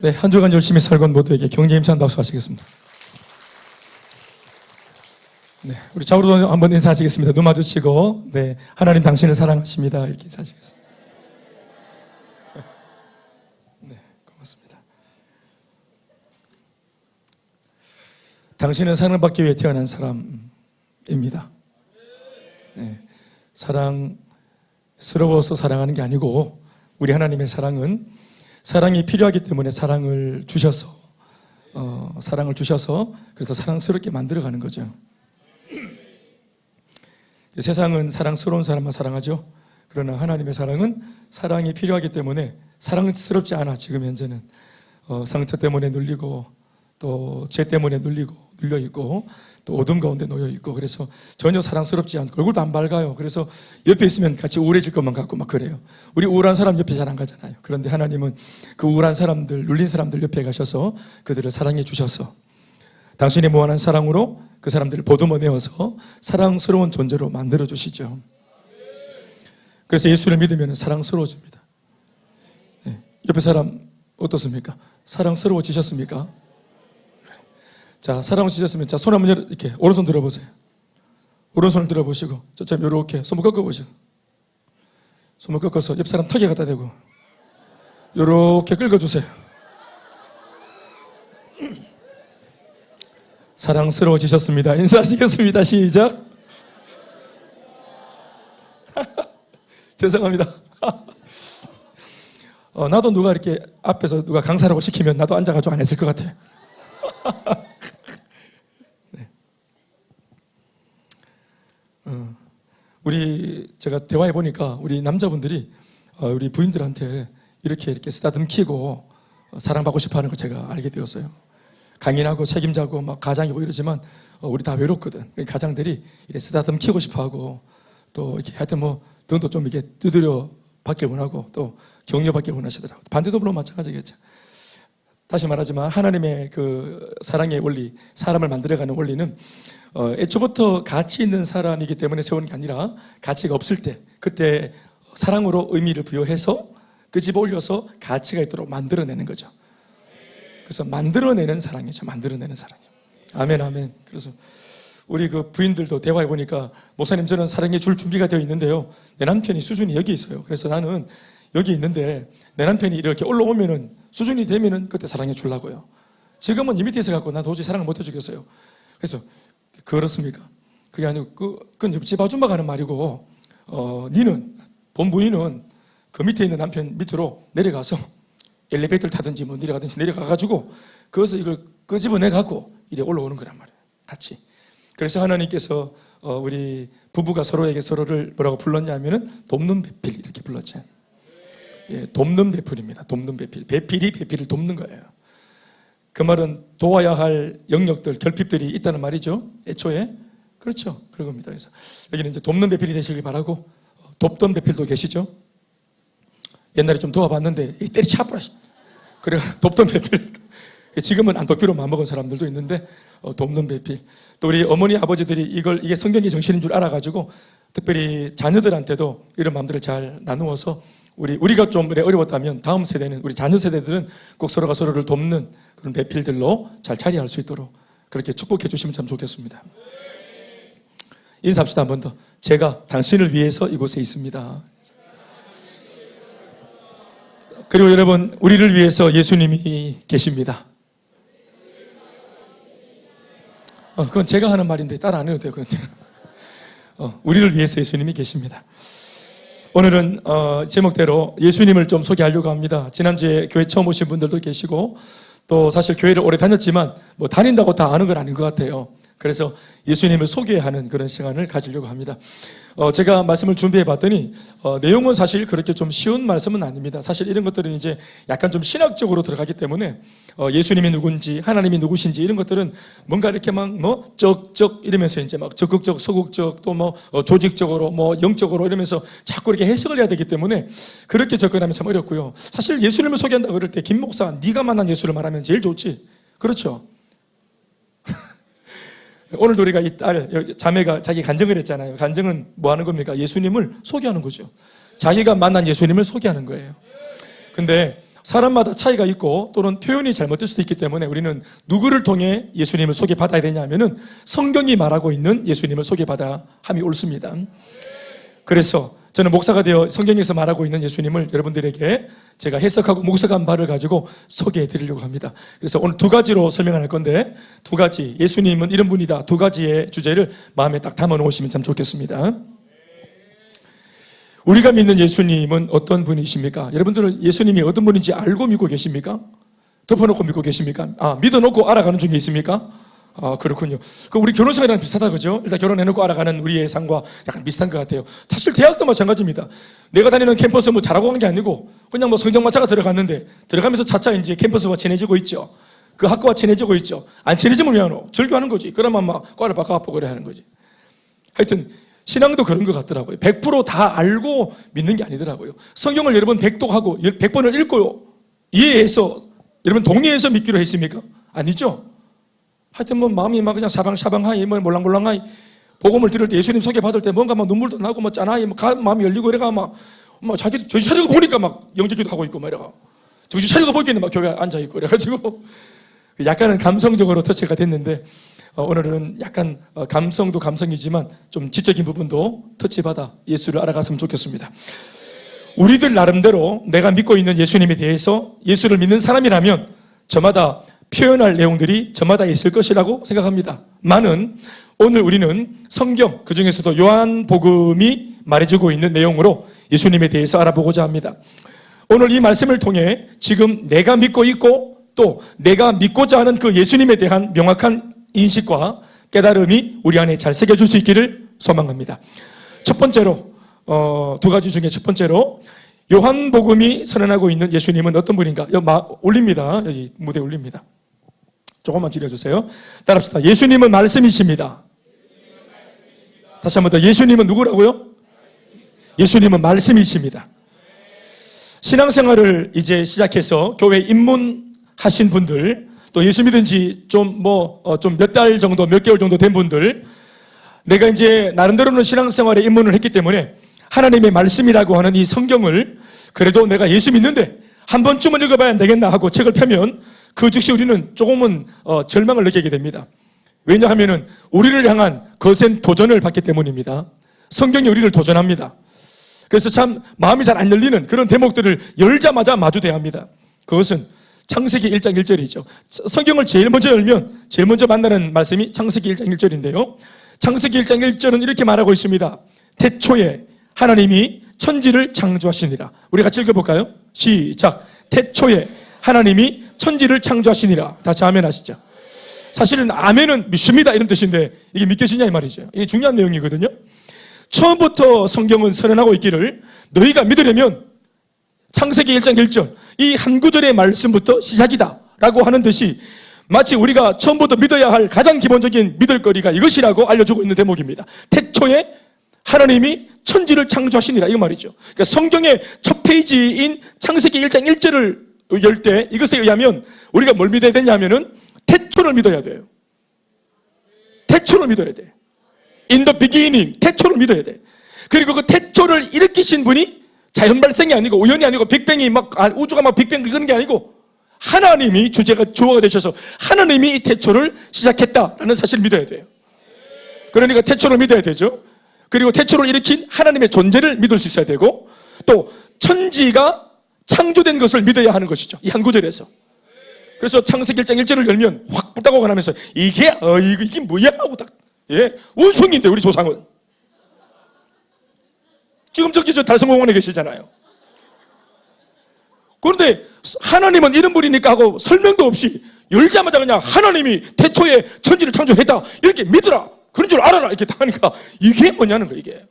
네, 한 주간 열심히 살건 모두에게 경제 힘찬 박수 하시겠습니다. 네, 우리 좌우로 한번 인사하시겠습니다. 눈 마주치고, 네, 하나님 당신을 사랑하십니다. 이렇게 인사하시겠습니다. 네, 고맙습니다. 당신은 사랑받기 위해 태어난 사람입니다. 네, 사랑스러워서 사랑하는 게 아니고, 우리 하나님의 사랑은 사랑이 필요하기 때문에 사랑을 주셔서 그래서 사랑스럽게 만들어가는 거죠. 세상은 사랑스러운 사람만 사랑하죠. 그러나 하나님의 사랑은 사랑이 필요하기 때문에 사랑스럽지 않아. 지금 현재는 상처 때문에 눌리고 또 죄 때문에 눌려있고 또 어둠 가운데 놓여있고, 그래서 전혀 사랑스럽지 않고 얼굴도 안 밝아요. 그래서 옆에 있으면 같이 우울해질 것만 같고 막 그래요. 우리 우울한 사람 옆에 잘 안 가잖아요. 그런데 하나님은 그 우울한 사람들, 눌린 사람들 옆에 가셔서 그들을 사랑해 주셔서 당신의 무한한 사랑으로 그 사람들을 보듬어 내어서 사랑스러운 존재로 만들어 주시죠. 그래서 예수를 믿으면 사랑스러워집니다. 네. 옆에 사람 어떻습니까? 사랑스러워지셨습니까? 자, 사랑스러워지셨으면 자, 손 한번 이렇게 오른손 들어보세요. 오른손을 들어보시고 저처럼 이렇게 손을 꺾어보시고, 손을 꺾어서 옆 사람 턱에 갖다 대고 이렇게 긁어주세요. 사랑스러워지셨습니다. 인사하시겠습니다. 시작. 죄송합니다. 나도 누가 이렇게 앞에서 누가 강사라고 시키면 나도 앉아가지고 안 했을 것 같아요. 네. 제가 대화해 보니까 우리 남자분들이 우리 부인들한테 이렇게 쓰다듬기고 사랑받고 싶어 하는 걸 제가 알게 되었어요. 강인하고 책임자고 막 가장이고 이러지만 우리 다 외롭거든. 가장들이 이렇게 쓰다듬기고 싶어 하고 또 이렇게 하여튼 뭐 등도 좀 이렇게 두드려 받길 원하고 또 격려 받길 원하시더라고요. 반대도 물론 마찬가지겠죠. 다시 말하지만 하나님의 그 사랑의 원리, 사람을 만들어가는 원리는 애초부터 가치 있는 사람이기 때문에 세우는 게 아니라 가치가 없을 때 그때 사랑으로 의미를 부여해서 그 집에 올려서 가치가 있도록 만들어내는 거죠. 그래서 만들어내는 사랑이죠. 만들어내는 사랑이요. 아멘, 아멘. 그래서 우리 그 부인들도 대화해 보니까 목사님 저는 사랑해 줄 준비가 되어 있는데요. 내 남편이 수준이 여기 있어요. 그래서 나는 여기 있는데 내 남편이 이렇게 올라오면은 수준이 되면은 그때 사랑해 주려고요. 지금은 이 밑에 있어 갖고 나 도저히 사랑을 못 해주겠어요. 그래서 그렇습니까? 그게 아니고 그건 옆집 아줌마가 하는 말이고 니는 본부인은 그 밑에 있는 남편 밑으로 내려가서 엘리베이터를 타든지 뭐 내려가든지 내려가가지고 거기서 이걸 끄집어내 갖고 이래 올라오는 거란 말이에요. 같이. 그래서 하나님께서 우리 부부가 서로에게 서로를 뭐라고 불렀냐면은 돕는 배필 이렇게 불렀죠. 예, 돕는 배필입니다. 돕는 배필. 배필이 배필을 돕는 거예요. 그 말은 도와야 할 영역들, 결핍들이 있다는 말이죠. 애초에. 그렇죠. 그런 겁니다. 그래서 여기는 이제 돕는 배필이 되시길 바라고, 돕던 배필도 계시죠. 옛날에 좀 도와봤는데 때리치아뿌라. 그래 돕던 배필. 지금은 안 돕기로 마음먹은 사람들도 있는데 돕는 배필. 또 우리 어머니 아버지들이 이게 성경의 정신인 줄 알아가지고 특별히 자녀들한테도 이런 마음들을 잘 나누어서 우리가 좀 어려웠다면 다음 세대는, 우리 자녀 세대들은 꼭 서로가 서로를 돕는 그런 배필들로 잘 자리할 수 있도록 그렇게 축복해 주시면 참 좋겠습니다. 인사합시다. 한 번 더. 제가 당신을 위해서 이곳에 있습니다. 그리고 여러분, 우리를 위해서 예수님이 계십니다. 그건 제가 하는 말인데 따라 안 해도 돼요. 그건. 우리를 위해서 예수님이 계십니다. 오늘은 제목대로 예수님을 좀 소개하려고 합니다. 지난주에 교회 처음 오신 분들도 계시고 또 사실 교회를 오래 다녔지만 뭐 다닌다고 다 아는 건 아닌 것 같아요. 그래서 예수님을 소개하는 그런 시간을 가지려고 합니다. 제가 말씀을 준비해 봤더니 내용은 사실 그렇게 좀 쉬운 말씀은 아닙니다. 사실 이런 것들은 이제 약간 좀 신학적으로 들어가기 때문에 예수님이 누군지 하나님이 누구신지 이런 것들은 뭔가 이렇게 막 뭐 적적 이러면서 이제 막 적극적 소극적 또 뭐 조직적으로 뭐 영적으로 이러면서 자꾸 이렇게 해석을 해야 되기 때문에 그렇게 접근하면 참 어렵고요. 사실 예수님을 소개한다 그럴 때 김 목사 네가 만난 예수를 말하면 제일 좋지. 그렇죠. 오늘도 우리가 이 딸, 자매가 자기 간증을 했잖아요. 간증은 뭐 하는 겁니까? 예수님을 소개하는 거죠. 자기가 만난 예수님을 소개하는 거예요. 근데 사람마다 차이가 있고 또는 표현이 잘못될 수도 있기 때문에 우리는 누구를 통해 예수님을 소개받아야 되냐 하면은 성경이 말하고 있는 예수님을 소개받아 함이 옳습니다. 그래서 저는 목사가 되어 성경에서 말하고 있는 예수님을 여러분들에게 제가 해석하고 묵상한 바를 가지고 소개해 드리려고 합니다. 그래서 오늘 두 가지로 설명할 건데, 두 가지, 예수님은 이런 분이다, 두 가지의 주제를 마음에 딱 담아 놓으시면 참 좋겠습니다. 우리가 믿는 예수님은 어떤 분이십니까? 여러분들은 예수님이 어떤 분인지 알고 믿고 계십니까? 덮어놓고 믿고 계십니까? 믿어놓고 알아가는 중에 있습니까? 그렇군요. 그 우리 결혼생활이랑 비슷하다, 그죠? 일단 결혼해놓고 알아가는 우리의 삶과 약간 비슷한 것 같아요. 사실 대학도 마찬가지입니다. 내가 다니는 캠퍼스 뭐 잘하고 간 게 아니고 그냥 뭐 성적마차가 들어갔는데 들어가면서 차차 이제 캠퍼스와 친해지고 있죠. 그 학과와 친해지고 있죠. 안 친해지면 왜 하노? 절교하는 거지. 그러면 막 과를 바꿔갖고 그래 하는 거지. 하여튼 신앙도 그런 것 같더라고요. 100%다 알고 믿는 게 아니더라고요. 성경을 여러분 100독하고 100번을 읽고요, 이해해서 여러분 동의해서 믿기로 했습니까? 아니죠. 하여튼 뭐 마음이 막 그냥 사방사방하이 뭐 몰랑몰랑하이 복음을 들을 때, 예수님 소개 받을 때 뭔가 막 눈물도 나고 뭐 짠하이 뭐 마음이 열리고 이래가 막 자기 정신 차리고 보니까 막 영접기도 하고 있고 막 이래가 정신 차리고 보기에는 막 교회에 앉아 있고 이래가지고 약간은 감성적으로 터치가 됐는데, 오늘은 약간 감성도 감성이지만 좀 지적인 부분도 터치받아 예수를 알아갔으면 좋겠습니다. 우리들 나름대로 내가 믿고 있는 예수님에 대해서, 예수를 믿는 사람이라면 저마다 표현할 내용들이 저마다 있을 것이라고 생각합니다. 많은 오늘 우리는 성경, 그 중에서도 요한복음이 말해주고 있는 내용으로 예수님에 대해서 알아보고자 합니다. 오늘 이 말씀을 통해 지금 내가 믿고 있고 또 내가 믿고자 하는 그 예수님에 대한 명확한 인식과 깨달음이 우리 안에 잘 새겨질 수 있기를 소망합니다. 첫 번째로, 두 가지 중에 첫 번째로 요한복음이 선언하고 있는 예수님은 어떤 분인가? 올립니다. 여기 무대에 올립니다. 조금만 줄여주세요. 따라합시다. 예수님은 말씀이십니다. 다시 한 번 더. 예수님은 누구라고요? 예수님은 말씀이십니다. 신앙생활을 이제 시작해서 교회 입문하신 분들, 또 예수 믿은 지 좀 몇 달 정도, 몇 개월 정도 된 분들, 내가 이제 나름대로는 신앙생활에 입문을 했기 때문에 하나님의 말씀이라고 하는 이 성경을 그래도 내가 예수 믿는데 한 번쯤은 읽어봐야 안 되겠나 하고 책을 펴면 그 즉시 우리는 조금은 절망을 느끼게 됩니다. 왜냐하면은 우리를 향한 거센 도전을 받기 때문입니다. 성경이 우리를 도전합니다. 그래서 참 마음이 잘 안 열리는 그런 대목들을 열자마자 마주대야 합니다. 그것은 창세기 1장 1절이죠. 성경을 제일 먼저 열면 제일 먼저 만나는 말씀이 창세기 1장 1절인데요. 창세기 1장 1절은 이렇게 말하고 있습니다. 태초에 하나님이 천지를 창조하시니라. 우리 같이 읽어볼까요? 시작. 태초에 하나님이 천지를 창조하시니라. 다시 아멘 하시죠. 사실은 아멘은 믿습니다 이런 뜻인데 이게 믿겨지냐 이 말이죠. 이게 중요한 내용이거든요. 처음부터 성경은 선언하고 있기를 너희가 믿으려면 창세기 1장 1절 이 한 구절의 말씀부터 시작이다 라고 하는 듯이 마치 우리가 처음부터 믿어야 할 가장 기본적인 믿을 거리가 이것이라고 알려주고 있는 대목입니다. 태초에 하나님이 천지를 창조하시니라 이 말이죠. 그러니까 성경의 첫 페이지인 창세기 1장 1절을 열 때 이것에 의하면 우리가 뭘 믿어야 되냐면은 태초를 믿어야 돼요. 태초를 믿어야 돼. In the beginning, 태초를 믿어야 돼. 그리고 그 태초를 일으키신 분이 자연 발생이 아니고 우연이 아니고 빅뱅이 우주가 빅뱅 그런 게 아니고 하나님이 주어가 되셔서 하나님이 이 태초를 시작했다라는 사실을 믿어야 돼요. 그러니까 태초를 믿어야 되죠. 그리고 태초를 일으킨 하나님의 존재를 믿을 수 있어야 되고 또 천지가 창조된 것을 믿어야 하는 것이죠. 이 한 구절에서. 그래서 창세기 1장 1절을 열면 확 불타고 가면서 이게 뭐야 하고 딱 원숭이인데 우리 조상은 지금 저기 저 달성공원에 계시잖아요. 그런데 하나님은 이런 분이니까 하고 설명도 없이 열자마자 그냥 하나님이 태초에 천지를 창조했다 이렇게 믿으라 그런 줄 알아라 이렇게 딱 하니까 이게 뭐냐는 거야 이게.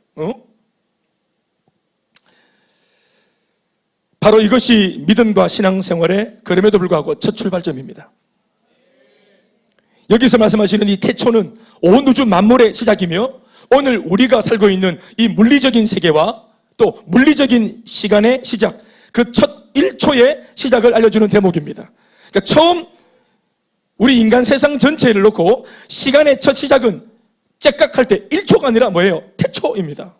바로 이것이 믿음과 신앙생활의 그럼에도 불구하고 첫 출발점입니다. 여기서 말씀하시는 이 태초는 온 우주 만물의 시작이며 오늘 우리가 살고 있는 이 물리적인 세계와 또 물리적인 시간의 시작, 그 첫 1초의 시작을 알려주는 대목입니다. 그러니까 처음 우리 인간 세상 전체를 놓고 시간의 첫 시작은 째깍할 때 1초가 아니라 뭐예요? 태초입니다.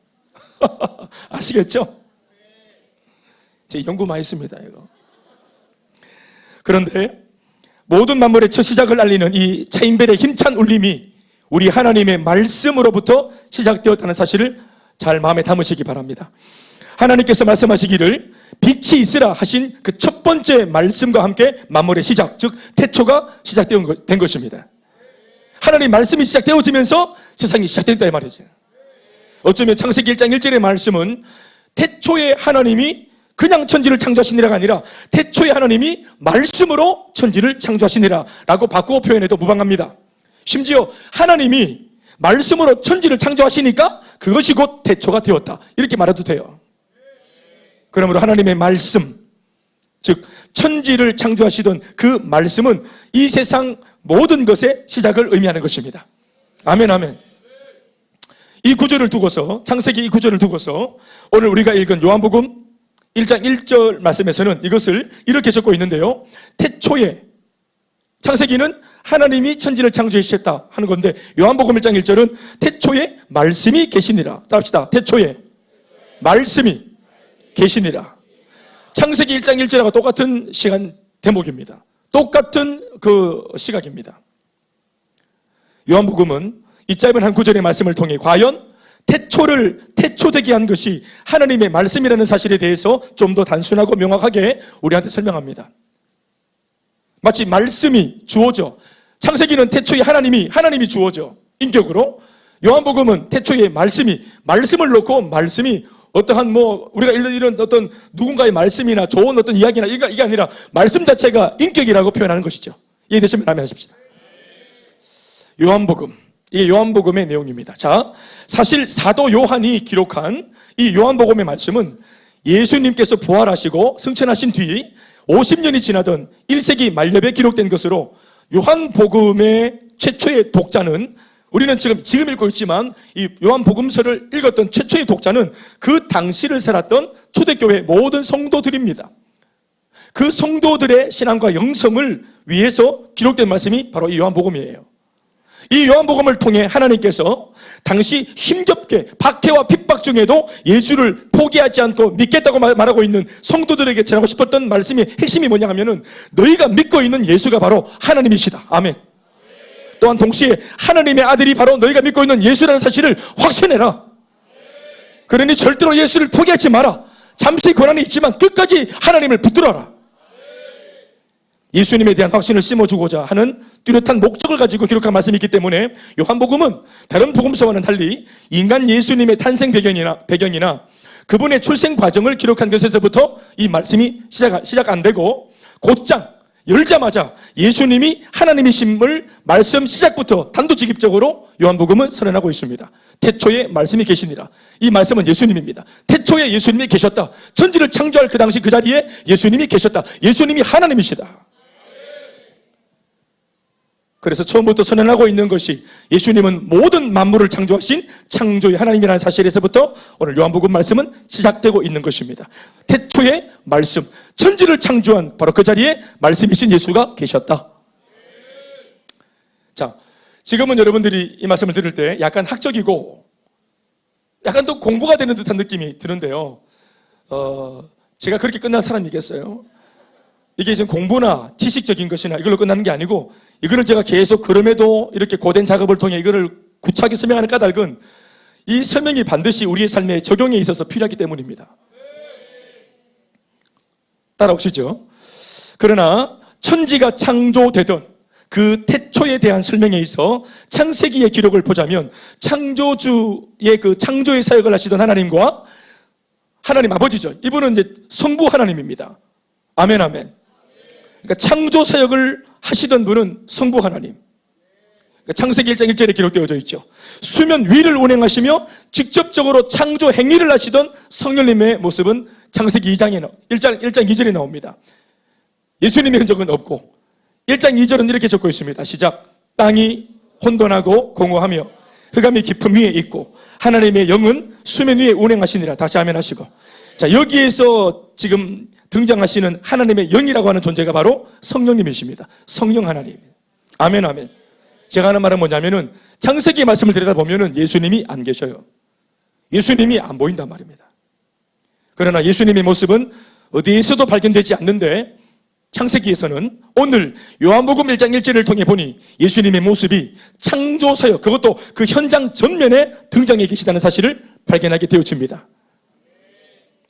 아시겠죠? 제 연구 많이 했습니다, 이거. 그런데 모든 만물의 첫 시작을 알리는 이 차인벨의 힘찬 울림이 우리 하나님의 말씀으로부터 시작되었다는 사실을 잘 마음에 담으시기 바랍니다. 하나님께서 말씀하시기를 빛이 있으라 하신 그 첫 번째 말씀과 함께 만물의 시작, 즉 태초가 시작된 것입니다. 하나님 말씀이 시작되어지면서 세상이 시작된다 이 말이죠. 어쩌면 창세기 1장 1절의 말씀은 태초에 하나님이 그냥 천지를 창조하시니라가 아니라 태초에 하나님이 말씀으로 천지를 창조하시니라 라고 바꾸어 표현해도 무방합니다. 심지어 하나님이 말씀으로 천지를 창조하시니까 그것이 곧 태초가 되었다, 이렇게 말해도 돼요. 그러므로 하나님의 말씀, 즉 천지를 창조하시던 그 말씀은 이 세상 모든 것의 시작을 의미하는 것입니다. 아멘, 아멘. 이 구절을 두고서, 창세기 이 구절을 두고서 오늘 우리가 읽은 요한복음 1장 1절 말씀에서는 이것을 이렇게 적고 있는데요. 태초에, 창세기는 하나님이 천지를 창조하셨다 하는 건데 요한복음 1장 1절은 태초에 말씀이 계시니라. 따라합시다. 태초에 말씀이 계시니라. 창세기 1장 1절하고 똑같은 시간 대목입니다. 똑같은 그 시각입니다. 요한복음은 이 짧은 한 구절의 말씀을 통해 과연 태초를 태초되게 한 것이 하나님의 말씀이라는 사실에 대해서 좀 더 단순하고 명확하게 우리한테 설명합니다. 마치 말씀이 주어져, 창세기는 태초에 하나님이 주어져 인격으로, 요한복음은 태초에 말씀을 놓고 말씀이 어떠한 우리가 이런 어떤 누군가의 말씀이나 좋은 어떤 이야기나 이게 아니라 말씀 자체가 인격이라고 표현하는 것이죠. 이해되시면 아멘 하십시다. 요한복음, 이게 요한복음의 내용입니다. 자, 사실 사도 요한이 기록한 이 요한복음의 말씀은 예수님께서 부활하시고 승천하신 뒤 50년이 지나던 1세기 말엽에 기록된 것으로 요한복음의 최초의 독자는, 우리는 지금 읽고 있지만 이 요한복음서를 읽었던 최초의 독자는 그 당시를 살았던 초대교회 모든 성도들입니다. 그 성도들의 신앙과 영성을 위해서 기록된 말씀이 바로 이 요한복음이에요. 이 요한복음을 통해 하나님께서 당시 힘겹게 박해와 핍박 중에도 예수를 포기하지 않고 믿겠다고 말하고 있는 성도들에게 전하고 싶었던 말씀의 핵심이 뭐냐 하면은 너희가 믿고 있는 예수가 바로 하나님이시다. 아멘. 또한 동시에 하나님의 아들이 바로 너희가 믿고 있는 예수라는 사실을 확신해라. 그러니 절대로 예수를 포기하지 마라. 잠시 고난이 있지만 끝까지 하나님을 붙들어라. 예수님에 대한 확신을 심어주고자 하는 뚜렷한 목적을 가지고 기록한 말씀이 있기 때문에 요한복음은 다른 복음서와는 달리 인간 예수님의 탄생 배경이나 그분의 출생 과정을 기록한 것에서부터 이 말씀이 시작 안 되고 곧장 열자마자 예수님이 하나님이심을 말씀 시작부터 단도직입적으로 요한복음은 선언하고 있습니다. 태초에 말씀이 계시니라. 이 말씀은 예수님입니다. 태초에 예수님이 계셨다. 천지를 창조할 그 당시 그 자리에 예수님이 계셨다. 예수님이 하나님이시다. 그래서 처음부터 선언하고 있는 것이 예수님은 모든 만물을 창조하신 창조의 하나님이라는 사실에서부터 오늘 요한복음 말씀은 시작되고 있는 것입니다. 태초의 말씀, 천지를 창조한 바로 그 자리에 말씀이신 예수가 계셨다. 자, 지금은 여러분들이 이 말씀을 들을 때 약간 학적이고 약간 또 공부가 되는 듯한 느낌이 드는데요. 제가 그렇게 끝난 사람이겠어요? 이게 지금 공부나 지식적인 것이나 이걸로 끝나는 게 아니고, 이거를 제가 계속 그럼에도 이렇게 고된 작업을 통해 이거를 구차하게 설명하는 까닭은 이 설명이 반드시 우리의 삶에 적용에 있어서 필요하기 때문입니다. 따라오시죠? 그러나 천지가 창조되던 그 태초에 대한 설명에 있어 창세기의 기록을 보자면 창조주의 그 창조의 사역을 하시던 하나님과 하나님 아버지죠. 이분은 이제 성부 하나님입니다. 아멘, 아멘. 그러니까 창조 사역을 하시던 분은 성부 하나님. 그러니까 창세기 1장 1절에 기록되어져 있죠. 수면 위를 운행하시며 직접적으로 창조 행위를 하시던 성령님의 모습은 창세기 1장 2절에 나옵니다. 예수님의 흔적은 없고 1장 2절은 이렇게 적고 있습니다. 시작. 땅이 혼돈하고 공허하며 흑암이 깊음 위에 있고 하나님의 영은 수면 위에 운행하시니라. 다시 아멘 하시고. 자, 여기에서 지금 등장하시는 하나님의 영이라고 하는 존재가 바로 성령님이십니다. 성령 하나님. 아멘, 아멘. 제가 하는 말은 뭐냐면은 창세기 말씀을 들여다보면은 예수님이 안 계셔요. 예수님이 안 보인단 말입니다. 그러나 예수님의 모습은 어디에서도 발견되지 않는데 창세기에서는 오늘 요한복음 1장 1절을 통해 보니 예수님의 모습이 창조사역, 그것도 그 현장 전면에 등장해 계시다는 사실을 발견하게 되어집니다.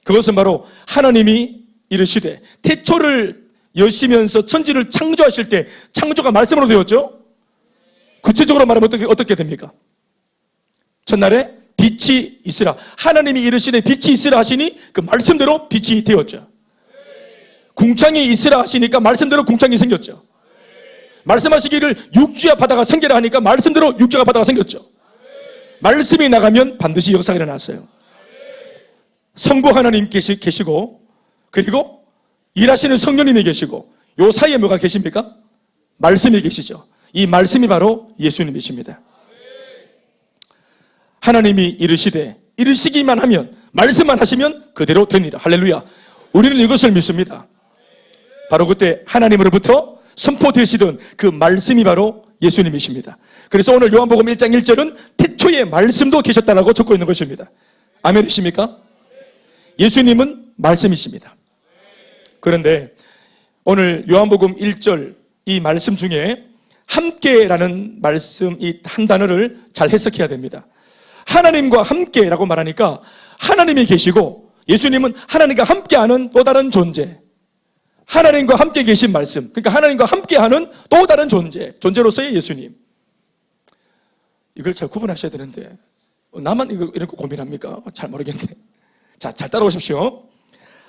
그것은 바로 하나님이 이르시되 태초를 여시면서 천지를 창조하실 때 창조가 말씀으로 되었죠. 구체적으로 말하면 어떻게 됩니까? 첫날에 빛이 있으라. 하나님이 이르시되 빛이 있으라 하시니 그 말씀대로 빛이 되었죠. 궁창이 있으라 하시니까 말씀대로 궁창이 생겼죠. 말씀하시기를 육지와 바다가 생기라 하니까 말씀대로 육지와 바다가 생겼죠. 말씀이 나가면 반드시 역사가 일어났어요. 성부 하나님 계시고, 그리고 일하시는 성령님이 계시고, 요 사이에 뭐가 계십니까? 말씀이 계시죠. 이 말씀이 바로 예수님이십니다. 하나님이 이르시되, 이르시기만 하면, 말씀만 하시면 그대로 됩니다. 할렐루야. 우리는 이것을 믿습니다. 바로 그때 하나님으로부터 선포되시던 그 말씀이 바로 예수님이십니다. 그래서 오늘 요한복음 1장 1절은 태초에 말씀도 계셨다라고 적고 있는 것입니다. 아멘이십니까? 예수님은 말씀이십니다. 그런데 오늘 요한복음 1절 이 말씀 중에 함께라는 말씀, 이 한 단어를 잘 해석해야 됩니다. 하나님과 함께라고 말하니까 하나님이 계시고 예수님은 하나님과 함께하는 또 다른 존재, 하나님과 함께 계신 말씀, 그러니까 하나님과 함께하는 또 다른 존재로서의 예수님. 이걸 잘 구분하셔야 되는데 나만 이런 거 고민합니까? 잘 모르겠네. 자, 잘 따라오십시오.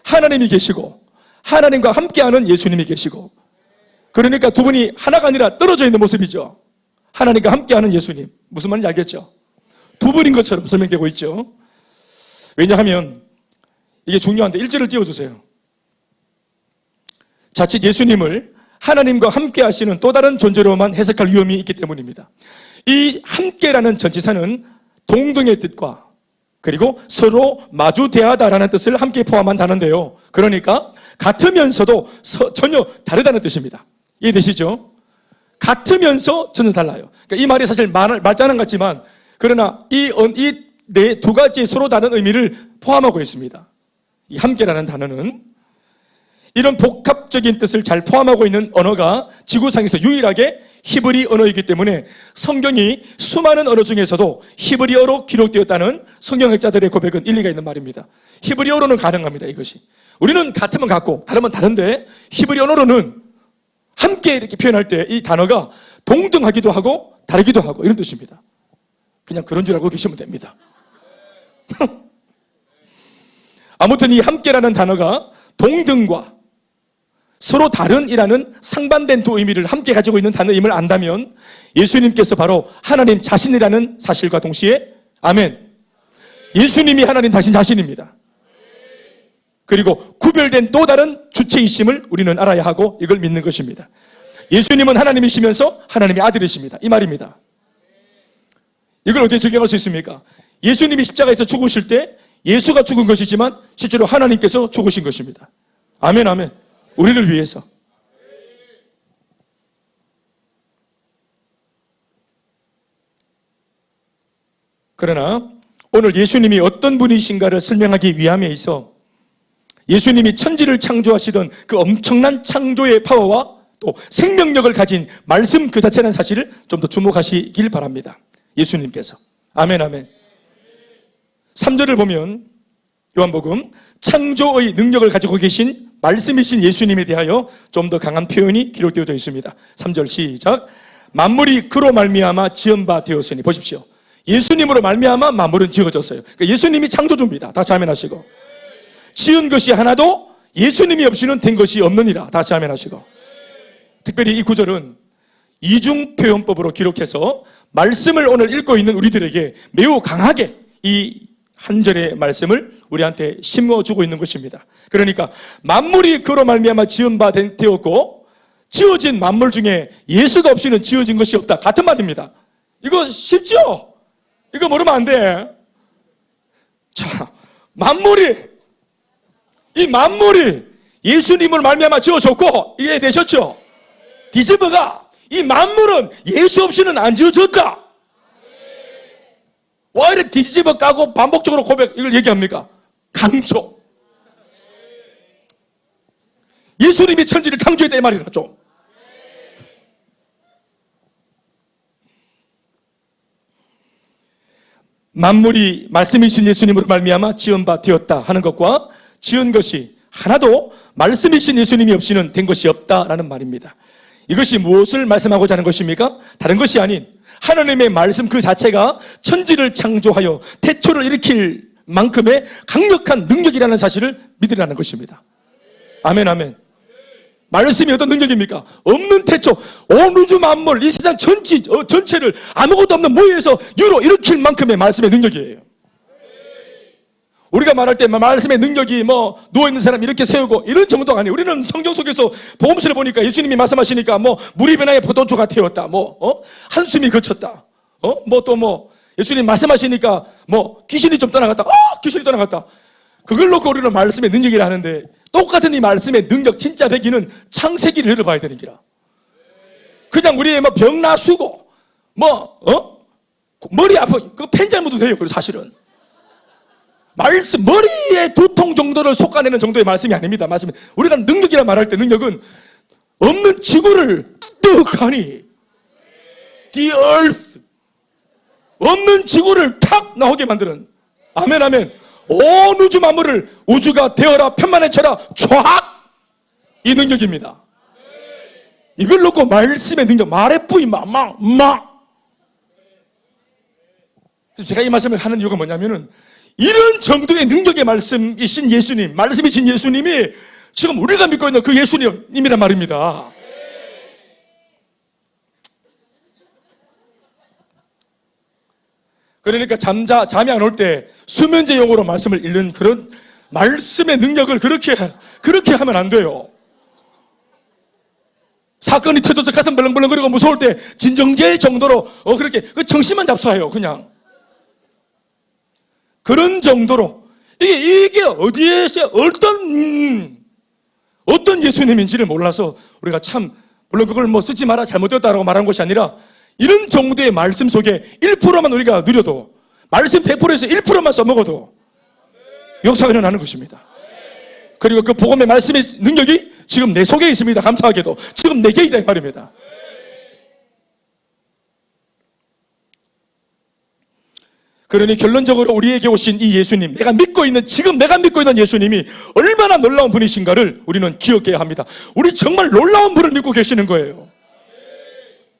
하나님이 계시고 하나님과 함께하는 예수님이 계시고, 그러니까 두 분이 하나가 아니라 떨어져 있는 모습이죠. 하나님과 함께하는 예수님. 무슨 말인지 알겠죠? 두 분인 것처럼 설명되고 있죠. 왜냐하면 이게 중요한데 1절을 띄워주세요. 자칫 예수님을 하나님과 함께 하시는 또 다른 존재로만 해석할 위험이 있기 때문입니다. 이 함께라는 전치사는 동등의 뜻과 그리고 서로 마주 대하다라는 뜻을 함께 포함한 단어인데요. 그러니까 같으면서도 전혀 다르다는 뜻입니다. 이해되시죠? 같으면서 전혀 달라요. 그러니까 이 말이 사실 말장난 같지만 그러나 이 네 두 가지 서로 다른 의미를 포함하고 있습니다. 이 함께라는 단어는 이런 복합적인 뜻을 잘 포함하고 있는 언어가 지구상에서 유일하게 히브리 언어이기 때문에 성경이 수많은 언어 중에서도 히브리어로 기록되었다는 성경학자들의 고백은 일리가 있는 말입니다. 히브리어로는 가능합니다. 이것이 우리는 같으면 같고 다르면 다른데 히브리 언어로는 함께 이렇게 표현할 때 이 단어가 동등하기도 하고 다르기도 하고 이런 뜻입니다. 그냥 그런 줄 알고 계시면 됩니다. 아무튼 이 함께라는 단어가 동등과 서로 다른이라는 상반된 두 의미를 함께 가지고 있는 단어임을 안다면 예수님께서 바로 하나님 자신이라는 사실과 동시에 아멘, 예수님이 하나님 당신 자신입니다. 그리고 구별된 또 다른 주체이심을 우리는 알아야 하고 이걸 믿는 것입니다. 예수님은 하나님이시면서 하나님의 아들이십니다. 이 말입니다. 이걸 어떻게 적용할 수 있습니까? 예수님이 십자가에서 죽으실 때 예수가 죽은 것이지만 실제로 하나님께서 죽으신 것입니다. 아멘, 아멘. 우리를 위해서. 그러나 오늘 예수님이 어떤 분이신가를 설명하기 위함에 있어 예수님이 천지를 창조하시던 그 엄청난 창조의 파워와 또 생명력을 가진 말씀 그 자체라는 사실을 좀 더 주목하시길 바랍니다. 예수님께서. 아멘, 아멘. 3절을 보면 요한복음 창조의 능력을 가지고 계신 말씀이신 예수님에 대하여 좀 더 강한 표현이 기록되어 있습니다. 3절 시작. 만물이 그로 말미암아 지은 바 되었으니. 보십시오. 예수님으로 말미암아 만물은 지어졌어요. 그러니까 예수님이 창조주입니다. 다 같이 아멘 하시고. 지은 것이 하나도 예수님이 없이는 된 것이 없느니라. 다 같이 아멘 하시고. 특별히 이 구절은 이중표현법으로 기록해서 말씀을 오늘 읽고 있는 우리들에게 매우 강하게 이 한 절의 말씀을 우리한테 심어주고 있는 것입니다. 그러니까 만물이 그로 말미암아 지은 바 되었고 지어진 만물 중에 예수가 없이는 지어진 것이 없다. 같은 말입니다. 이거 쉽죠? 이거 모르면 안 돼. 자, 이 만물이 예수님을 말미암아 지어졌고 이해되셨죠? 디스버가 이 만물은 예수 없이는 안 지어졌다. 와 이래 뒤집어 까고 반복적으로 고백 이걸 얘기합니까? 강조. 예수님이 천지를 창조했다 이 말이라 좀. 만물이 말씀이신 예수님으로 말미암아 지은 바 되었다 하는 것과 지은 것이 하나도 말씀이신 예수님이 없이는 된 것이 없다라는 말입니다. 이것이 무엇을 말씀하고자 하는 것입니까? 다른 것이 아닌 하나님의 말씀 그 자체가 천지를 창조하여 태초를 일으킬 만큼의 강력한 능력이라는 사실을 믿으라는 것입니다. 아멘 아멘. 말씀이 어떤 능력입니까? 없는 태초, 온 우주 만물, 이 세상 전체를 아무것도 없는 무에서 유로 일으킬 만큼의 말씀의 능력이에요. 우리가 말할 때 말씀의 능력이 뭐 누워있는 사람 이렇게 세우고 이런 정도가 아니에요. 우리는 성경 속에서 복음서를 보니까 예수님이 말씀하시니까 뭐 물이 변하여 포도주가 되었다. 한숨이 그쳤다. 예수님 말씀하시니까 귀신이 좀 떠나갔다. 귀신이 떠나갔다. 그걸 놓고 우리는 말씀의 능력이라 하는데 똑같은 이 말씀의 능력 진짜 되기는 창세기를 열어봐야 되는 기라. 그냥 우리의 병 나수고 머리 아프 그 펜잘무도 돼요. 그 사실은 말씀 머리에 두통 정도를 솎아내는 정도의 말씀이 아닙니다. 말씀 우리가 능력이라 말할 때 능력은 없는 지구를 떡하니 the earth 없는 지구를 탁 나오게 만드는 아멘 아멘. 온 우주 만물을 우주가 되어라 편만해쳐라 촤악 이 능력입니다. 이걸 놓고 말씀의 능력 말의 뿌이 제가 이 말씀을 하는 이유가 뭐냐면은 이런 정도의 능력의 말씀이신 예수님 말씀이신 예수님이 지금 우리가 믿고 있는 그 예수님이란 말입니다. 그러니까 잠이 안 올 때 수면제 용어로 말씀을 읽는 그런 말씀의 능력을 그렇게 하면 안 돼요. 사건이 터져서 가슴 벌렁벌렁거리고 무서울 때 진정제 정도로 그렇게 정신만 잡수해요. 그냥 그런 정도로 이게 어디에서 어떤 예수님인지를 몰라서 우리가 참 물론 그걸 쓰지 마라 잘못되었다라고 말한 것이 아니라 이런 정도의 말씀 속에 1%만 우리가 누려도 말씀 100%에서 1%만 써먹어도 역사가 일어나는 것입니다. 그리고 그 복음의 말씀의 능력이 지금 내 속에 있습니다. 감사하게도 지금 내게 있다 이 말입니다. 그러니 결론적으로 우리에게 오신 이 예수님 지금 내가 믿고 있는 예수님이 얼마나 놀라운 분이신가를 우리는 기억해야 합니다. 우리 정말 놀라운 분을 믿고 계시는 거예요.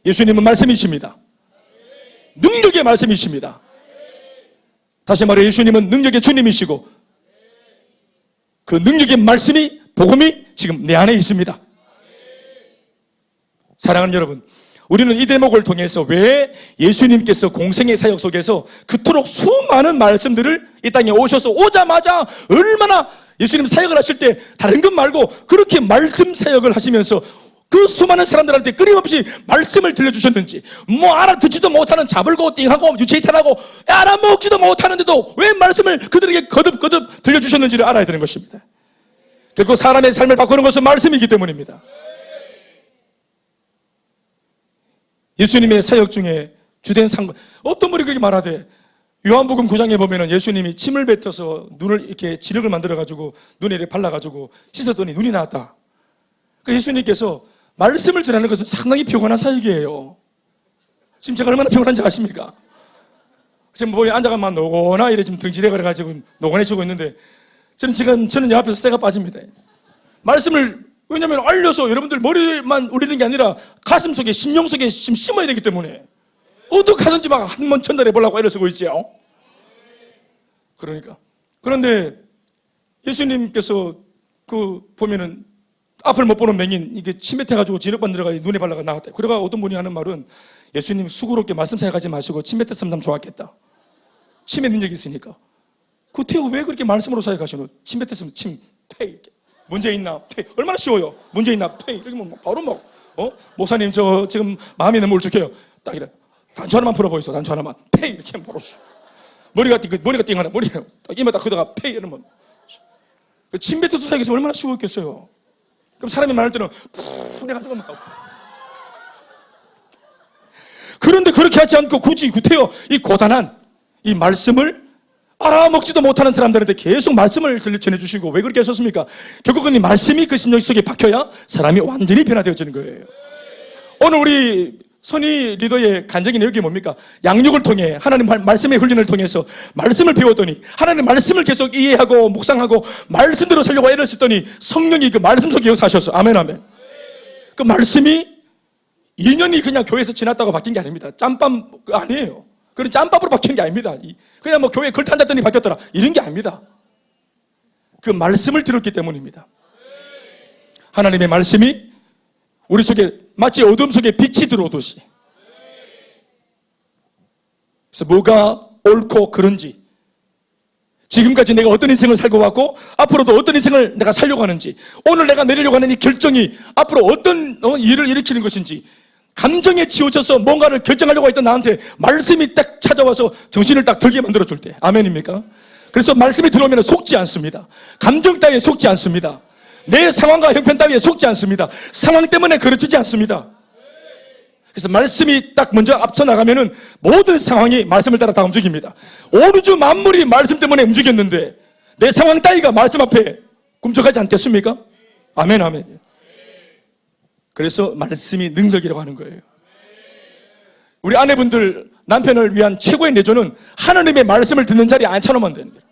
예수님은 말씀이십니다. 능력의 말씀이십니다. 다시 말해 예수님은 능력의 주님이시고 그 능력의 말씀이 복음이 지금 내 안에 있습니다. 사랑하는 여러분, 우리는 이 대목을 통해서 왜 예수님께서 공생의 사역 속에서 그토록 수많은 말씀들을 이 땅에 오자마자 얼마나 예수님 사역을 하실 때 다른 것 말고 그렇게 말씀 사역을 하시면서 그 수많은 사람들한테 끊임없이 말씀을 들려주셨는지 알아듣지도 못하는 자불고 띵하고 유체이탈하고 알아먹지도 못하는데도 왜 말씀을 그들에게 거듭거듭 들려주셨는지를 알아야 되는 것입니다. 결국 사람의 삶을 바꾸는 것은 말씀이기 때문입니다. 예수님의 사역 중에 주된 상관 어떤 분이 그렇게 말하되 요한복음 9장에 보면은 예수님이 침을 뱉어서 눈을 이렇게 진흙을 만들어가지고 눈에 이렇게 발라가지고 씻었더니 눈이 나왔다. 그 예수님께서 말씀을 전하는 것은 상당히 피곤한 사역이에요. 지금 제가 얼마나 피곤한지 아십니까? 지금 뭐에 앉아가만 노거나 이래 지금 등지대 가지고 노곤해지고 있는데 저는 여 앞에서 쇠가 빠집니다. 말씀을 왜냐하면 알려서 여러분들 머리만 울리는 게 아니라 가슴 속에 심령 속에 심어야 되기 때문에 어떻게 하든지 막 한 번 전달해 보려고 애를 쓰고 있지요. 그런데 예수님께서 보면은 앞을 못 보는 맹인 이게 침 뱉어가지고 진흙만 들어가 눈에 발라가 나왔다. 그래가 어떤 분이 하는 말은 예수님 수고롭게 말씀 사역하지 마시고 침 뱉었으면 참 좋았겠다. 침의 능력이 있으니까. 그 태우 왜 그렇게 말씀으로 사역하시노? 침 뱉었으면 침 페이 문제 있나? 페이 얼마나 쉬워요. 문제 있나? 페이 이렇게 바로 목사님 저 지금 마음이 너무 울적해요. 딱 이래 단추 하나만 풀어보이소. 단추 하나만 페이 이렇게 하면 바로 머리가 띵하나 머리가 이마 딱 그다가 페이 이러면 침 뱉어서 사역했으면 얼마나 쉬웠겠어요. 그럼 사람이 말할 때는 푹 해가지고 막 그런데 그렇게 하지 않고 굳이 구태여 이 고단한 이 말씀을 알아먹지도 못하는 사람들한테 계속 말씀을 전해주시고, 왜 그렇게 하셨습니까? 결국은 이 말씀이 그 심령 속에 박혀야 사람이 완전히 변화되어지는 거예요. 오늘 우리 선희 리더의 간증이 내용이 뭡니까? 양육을 통해 하나님 말씀의 훈련을 통해서 말씀을 배웠더니, 하나님 말씀을 계속 이해하고 묵상하고 말씀대로 살려고 애를 썼더니 성령이 그 말씀 속에 역사하셨어. 아멘, 아멘. 그 말씀이 2년이 그냥 교회에서 지났다고 바뀐 게 아닙니다. 짬밥 아니에요. 그런 짬밥으로 바뀐 게 아닙니다. 그냥 뭐 교회 걸터 앉았더니 바뀌었더라, 이런 게 아닙니다. 그 말씀을 들었기 때문입니다. 하나님의 말씀이 우리 속에 마치 어둠 속에 빛이 들어오듯이, 그래서 뭐가 옳고 그른지, 지금까지 내가 어떤 인생을 살고 왔고 앞으로도 어떤 인생을 내가 살려고 하는지, 오늘 내가 내리려고 하는 이 결정이 앞으로 어떤 일을 일으키는 것인지, 감정에 치우쳐서 뭔가를 결정하려고 했던 나한테 말씀이 딱 찾아와서 정신을 딱 들게 만들어줄 때, 아멘입니까? 그래서 말씀이 들어오면 속지 않습니다. 감정 따위에 속지 않습니다. 내 상황과 형편 따위에 속지 않습니다. 상황 때문에 그르치지 않습니다. 그래서 말씀이 딱 먼저 앞서 나가면은 모든 상황이 말씀을 따라 다 움직입니다. 온 우주 만물이 말씀 때문에 움직였는데 내 상황 따위가 말씀 앞에 꿈쩍하지 않겠습니까? 아멘, 아멘. 그래서 말씀이 능력이라고 하는 거예요. 우리 아내분들, 남편을 위한 최고의 내조는 하나님의 말씀을 듣는 자리에 앉혀놓으면 되는 거예요.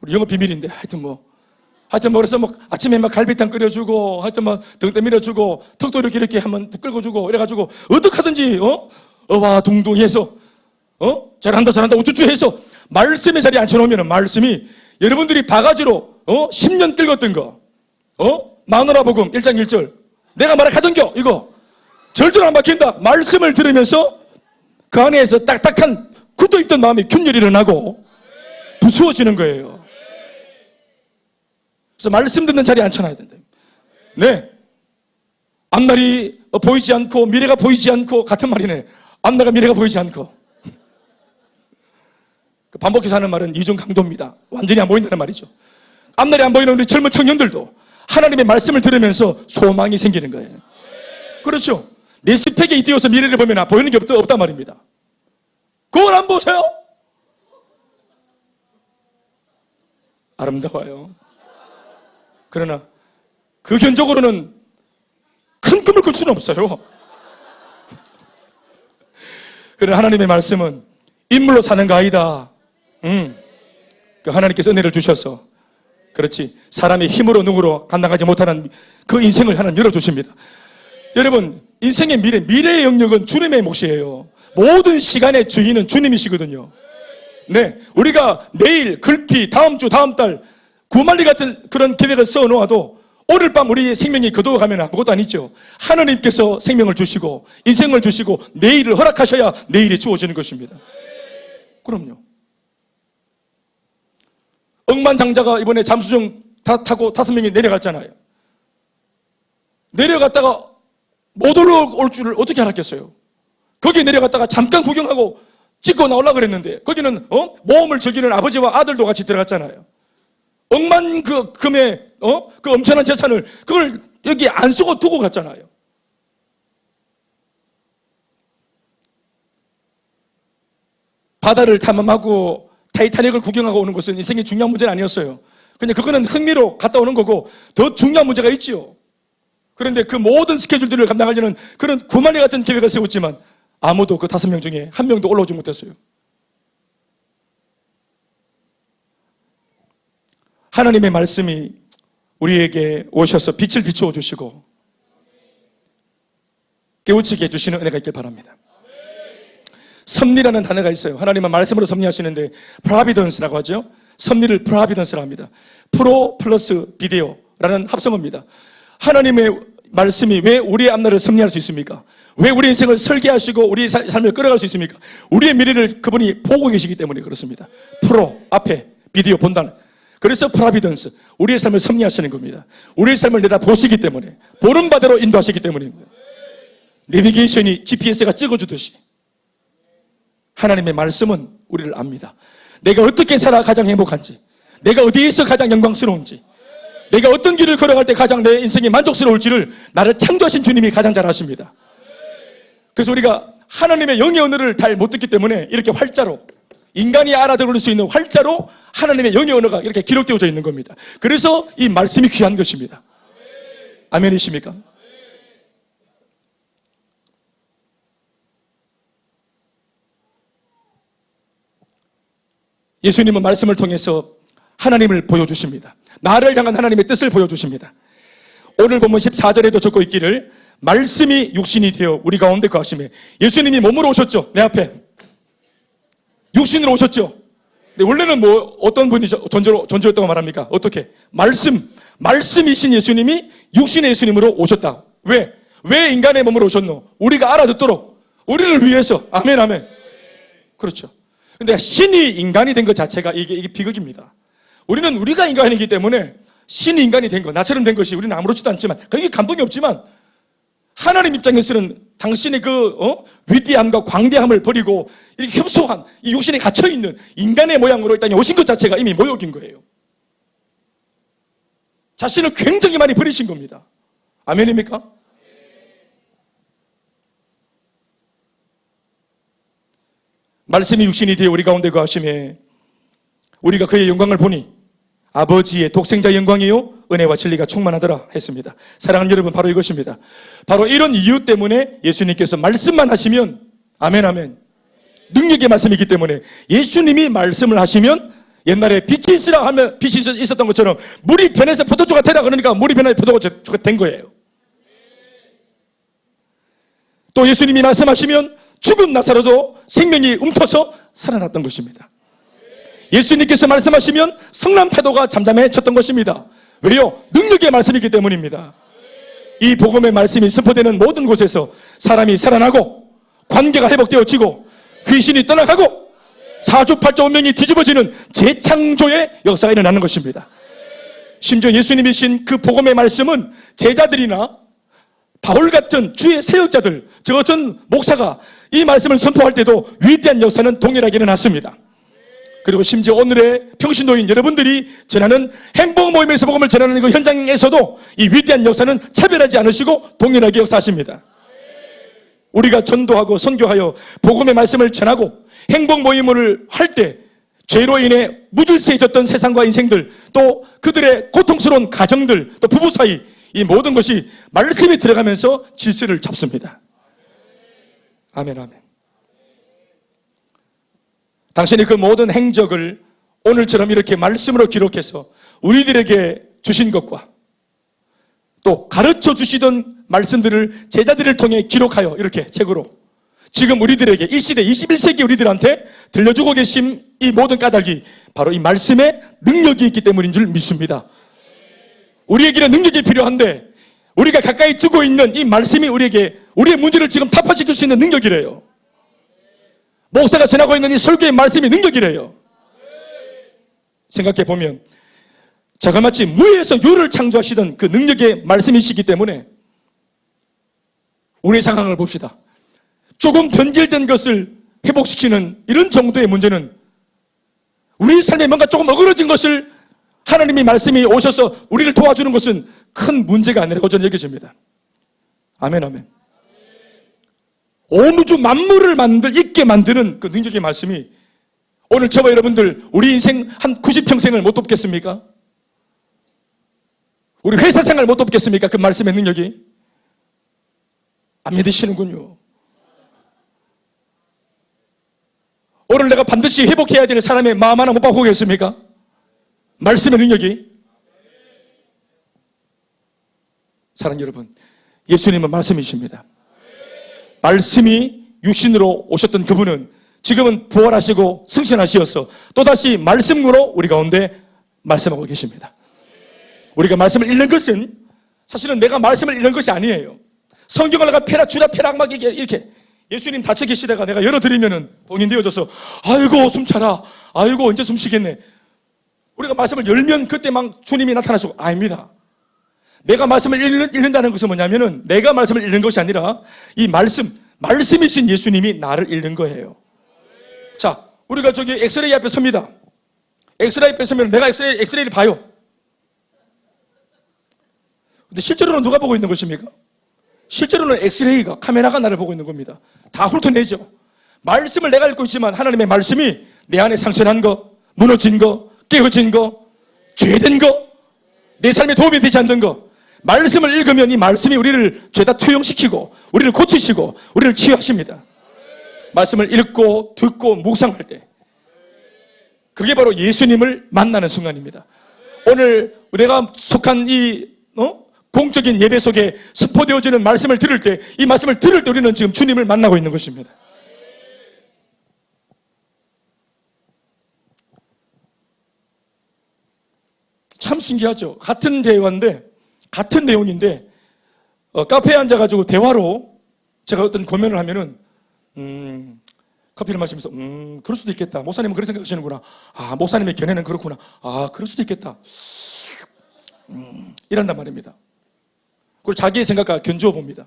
우리 영업 비밀인데, 하여튼 그래서 아침에 막 갈비탕 끓여주고, 하여튼 등 떠밀어주고, 턱도 이렇게 한번 끌고주고, 이래가지고, 어떻게 하든지, 어와둥둥해서, 잘한다, 우쭈쭈 해서, 말씀의 자리에 앉혀놓으면 말씀이 여러분들이 바가지로, 10년 끌었던 거, 마누라 복음 1장 1절, 내가 말하던겨, 이거, 절대로 안 바뀐다. 말씀을 들으면서 그 안에서 딱딱한 굳어있던 마음이 균열이 일어나고, 부수어지는 거예요. 그래서 말씀 듣는 자리에 앉혀놔야 된다. 네. 앞날이 보이지 않고 미래가 보이지 않고 같은 말이네. 앞날과 미래가 보이지 않고. 반복해서 하는 말은 이중 강도입니다. 완전히 안 보인다는 말이죠. 앞날이 안 보이는 우리 젊은 청년들도 하나님의 말씀을 들으면서 소망이 생기는 거예요. 그렇죠. 내 스펙에 잇대어서 미래를 보면 보이는 게 없단 말입니다. 그걸 안 보세요? 아름다워요. 그러나 극연적으로는 큰 꿈을 꿀 수는 없어요. 그러나 하나님의 말씀은 인물로 사는 거 아니다. 그 하나님께서 은혜를 주셔서, 그렇지, 사람의 힘으로 능으로 감당하지 못하는 그 인생을 하나님 열어주십니다. 여러분, 인생의 미래의 영역은 주님의 몫이에요. 모든 시간의 주인은 주님이시거든요. 네, 우리가 내일, 글피, 다음 주, 다음 달 구말리 같은 그런 계획을 써놓아도 오늘 밤 우리의 생명이 거두어가면 아무것도 아니죠. 하나님께서 생명을 주시고 인생을 주시고 내일을 허락하셔야 내일이 주어지는 것입니다. 그럼요. 억만장자가 이번에 잠수정 다 타고 5명이 내려갔잖아요. 내려갔다가 못 올라올 줄을 어떻게 알았겠어요? 거기 내려갔다가 잠깐 구경하고 찍고 나오려고 그랬는데 거기는 모험을 즐기는 아버지와 아들도 같이 들어갔잖아요. 억만 그 금의 그 엄청난 재산을 그걸 여기 안 쓰고 두고 갔잖아요. 바다를 탐험하고 타이타닉을 구경하고 오는 것은 인생의 중요한 문제는 아니었어요. 그냥 그거는 흥미로 갔다 오는 거고 더 중요한 문제가 있지요. 그런데 그 모든 스케줄들을 감당하려는 그런 구만리 같은 계획을 세웠지만 아무도 그 5명 중에 1명도 올라오지 못했어요. 하나님의 말씀이 우리에게 오셔서 빛을 비추어 주시고 깨우치게 해주시는 은혜가 있길 바랍니다. 섭리라는 단어가 있어요. 하나님은 말씀으로 섭리하시는데 providence라고 하죠. 섭리를 providence라고 합니다. 프로 플러스 비데오라는 합성어입니다. 하나님의 말씀이 왜 우리의 앞날을 섭리할 수 있습니까? 왜 우리 인생을 설계하시고 우리의 삶을 끌어갈 수 있습니까? 우리의 미래를 그분이 보고 계시기 때문에 그렇습니다. 프로 앞에 비데오 본다는, 그래서 프라비던스, 우리의 삶을 섭리하시는 겁니다. 우리의 삶을 내다 보시기 때문에, 보는 바대로 인도하시기 때문입니다. 내비게이션이 GPS가 찍어주듯이 하나님의 말씀은 우리를 압니다. 내가 어떻게 살아 가장 행복한지, 내가 어디에서 가장 영광스러운지, 내가 어떤 길을 걸어갈 때 가장 내 인생이 만족스러울지를 나를 창조하신 주님이 가장 잘 아십니다. 그래서 우리가 하나님의 영의 언어를 잘 못 듣기 때문에 이렇게 활자로, 인간이 알아들을 수 있는 활자로 하나님의 영의 언어가 이렇게 기록되어져 있는 겁니다. 그래서 이 말씀이 귀한 것입니다. 아멘이십니까? 예수님은 말씀을 통해서 하나님을 보여주십니다. 나를 향한 하나님의 뜻을 보여주십니다. 오늘 본문 14절에도 적고 있기를 말씀이 육신이 되어 우리 가운데 거하심에, 예수님이 몸으로 오셨죠. 내 앞에 육신으로 오셨죠. 근데 원래는 뭐 어떤 분이 존재였다고 말합니까? 어떻게? 말씀이신 예수님이 육신의 예수님으로 오셨다. 왜 인간의 몸으로 오셨노? 우리가 알아듣도록, 우리를 위해서. 아멘, 아멘. 그렇죠. 근데 신이 인간이 된 것 자체가 이게 비극입니다. 우리는 우리가 인간이기 때문에 신이 인간이 된 것, 나처럼 된 것이 우리는 아무렇지도 않지만, 그게 감동이 없지만, 하나님 입장에서는 당신의 위대함과 광대함을 버리고 이렇게 협소한 이 육신에 갇혀있는 인간의 모양으로 이 땅에 오신 것 자체가 이미 모욕인 거예요. 자신을 굉장히 많이 버리신 겁니다. 아멘입니까? 말씀이 육신이 되어 우리 가운데 거하심에 우리가 그의 영광을 보니 아버지의 독생자 영광이요 은혜와 진리가 충만하더라 했습니다. 사랑하는 여러분, 바로 이것입니다. 바로 이런 이유 때문에 예수님께서 말씀만 하시면, 아멘, 아멘, 능력의 말씀이기 때문에 예수님이 말씀을 하시면 옛날에 빛이 있으라 하면 빛이 있었던 것처럼 물이 변해서 포도주가 되라 그러니까 물이 변해서 포도주가 된 거예요. 또 예수님이 말씀하시면 죽은 나사로도 생명이 움터서 살아났던 것입니다. 예수님께서 말씀하시면 성난 파도가 잠잠해졌던 것입니다. 왜요? 능력의 말씀이기 때문입니다. 이 복음의 말씀이 선포되는 모든 곳에서 사람이 살아나고 관계가 회복되어지고 귀신이 떠나가고 사주팔자 운명이 뒤집어지는 재창조의 역사가 일어나는 것입니다. 심지어 예수님이신 그 복음의 말씀은 제자들이나 바울 같은 주의 세역자들, 저 같은 목사가 이 말씀을 선포할 때도 위대한 역사는 동일하게 일어났습니다. 그리고 심지어 오늘의 평신도인 여러분들이 전하는 행복 모임에서 복음을 전하는 그 현장에서도 이 위대한 역사는 차별하지 않으시고 동일하게 역사하십니다. 우리가 전도하고 선교하여 복음의 말씀을 전하고 행복 모임을 할 때 죄로 인해 무질서해졌던 세상과 인생들, 또 그들의 고통스러운 가정들, 또 부부 사이, 이 모든 것이 말씀이 들어가면서 질서를 잡습니다. 아멘, 아멘. 당신이 그 모든 행적을 오늘처럼 이렇게 말씀으로 기록해서 우리들에게 주신 것과 또 가르쳐 주시던 말씀들을 제자들을 통해 기록하여 이렇게 책으로 지금 우리들에게 이 시대 21세기 우리들한테 들려주고 계신 이 모든 까닭이 바로 이 말씀의 능력이 있기 때문인 줄 믿습니다. 우리에게는 능력이 필요한데 우리가 가까이 두고 있는 이 말씀이 우리에게 우리의 문제를 지금 타파시킬 수 있는 능력이래요. 목사가 전하고 있는 이 설교의 말씀이 능력이래요. 생각해 보면 자그마치 무에서 유를 창조하시던 그 능력의 말씀이시기 때문에 우리의 상황을 봅시다. 조금 변질된 것을 회복시키는 이런 정도의 문제는 우리 삶에 뭔가 조금 어그러진 것을 하나님의 말씀이 오셔서 우리를 도와주는 것은 큰 문제가 아니라고 저는 여겨집니다. 아멘, 아멘. 온 우주 만물을 있게 만드는 그 능력의 말씀이 오늘 저와 여러분들 우리 인생 한 90평생을 못 돕겠습니까? 우리 회사 생활 못 돕겠습니까? 그 말씀의 능력이 안 믿으시는군요. 오늘 내가 반드시 회복해야 될 사람의 마음 하나 못 바꾸겠습니까? 말씀의 능력이. 사랑하는 여러분, 예수님은 말씀이십니다. 말씀이 육신으로 오셨던 그분은 지금은 부활하시고 승천하시어서 또다시 말씀으로 우리 가운데 말씀하고 계십니다. 우리가 말씀을 읽는 것은 사실은 내가 말씀을 읽는 것이 아니에요. 성경을 내가 펴라 주라 펴라 막 이렇게 예수님 닫혀 계시다가 내가 열어드리면은 봉인되어져서 아이고 숨차라, 아이고 언제 숨 쉬겠네. 우리가 말씀을 열면 그때 막 주님이 나타나시고, 아닙니다. 내가 말씀을 읽는다는 것은 뭐냐면은 내가 말씀을 읽는 것이 아니라 이 말씀이신 예수님이 나를 읽는 거예요. 자, 우리가 저기 엑스레이 앞에 섭니다. 엑스레이 앞에 서면 내가 엑스레이를 봐요. 근데 실제로는 누가 보고 있는 것입니까? 실제로는 엑스레이가, 카메라가 나를 보고 있는 겁니다. 다 훑어내죠. 말씀을 내가 읽고 있지만 하나님의 말씀이 내 안에 상처난 거, 무너진 거, 깨어진 거, 죄된 거, 내 삶에 도움이 되지 않는 거, 말씀을 읽으면 이 말씀이 우리를 죄다 투영시키고 우리를 고치시고 우리를 치유하십니다. 말씀을 읽고 듣고 묵상할 때 그게 바로 예수님을 만나는 순간입니다. 오늘 내가 속한 이 공적인 예배 속에 선포되어지는 말씀을 들을 때, 이 말씀을 들을 때 우리는 지금 주님을 만나고 있는 것입니다. 참 신기하죠. 같은 대화인데, 같은 내용인데 카페에 앉아가지고 대화로 제가 어떤 고민을 하면은 커피를 마시면서 그럴 수도 있겠다. 목사님은 그렇게 생각하시는구나. 아, 목사님의 견해는 그렇구나. 아, 그럴 수도 있겠다. 이란단 말입니다. 그리고 자기의 생각과 견주어 봅니다.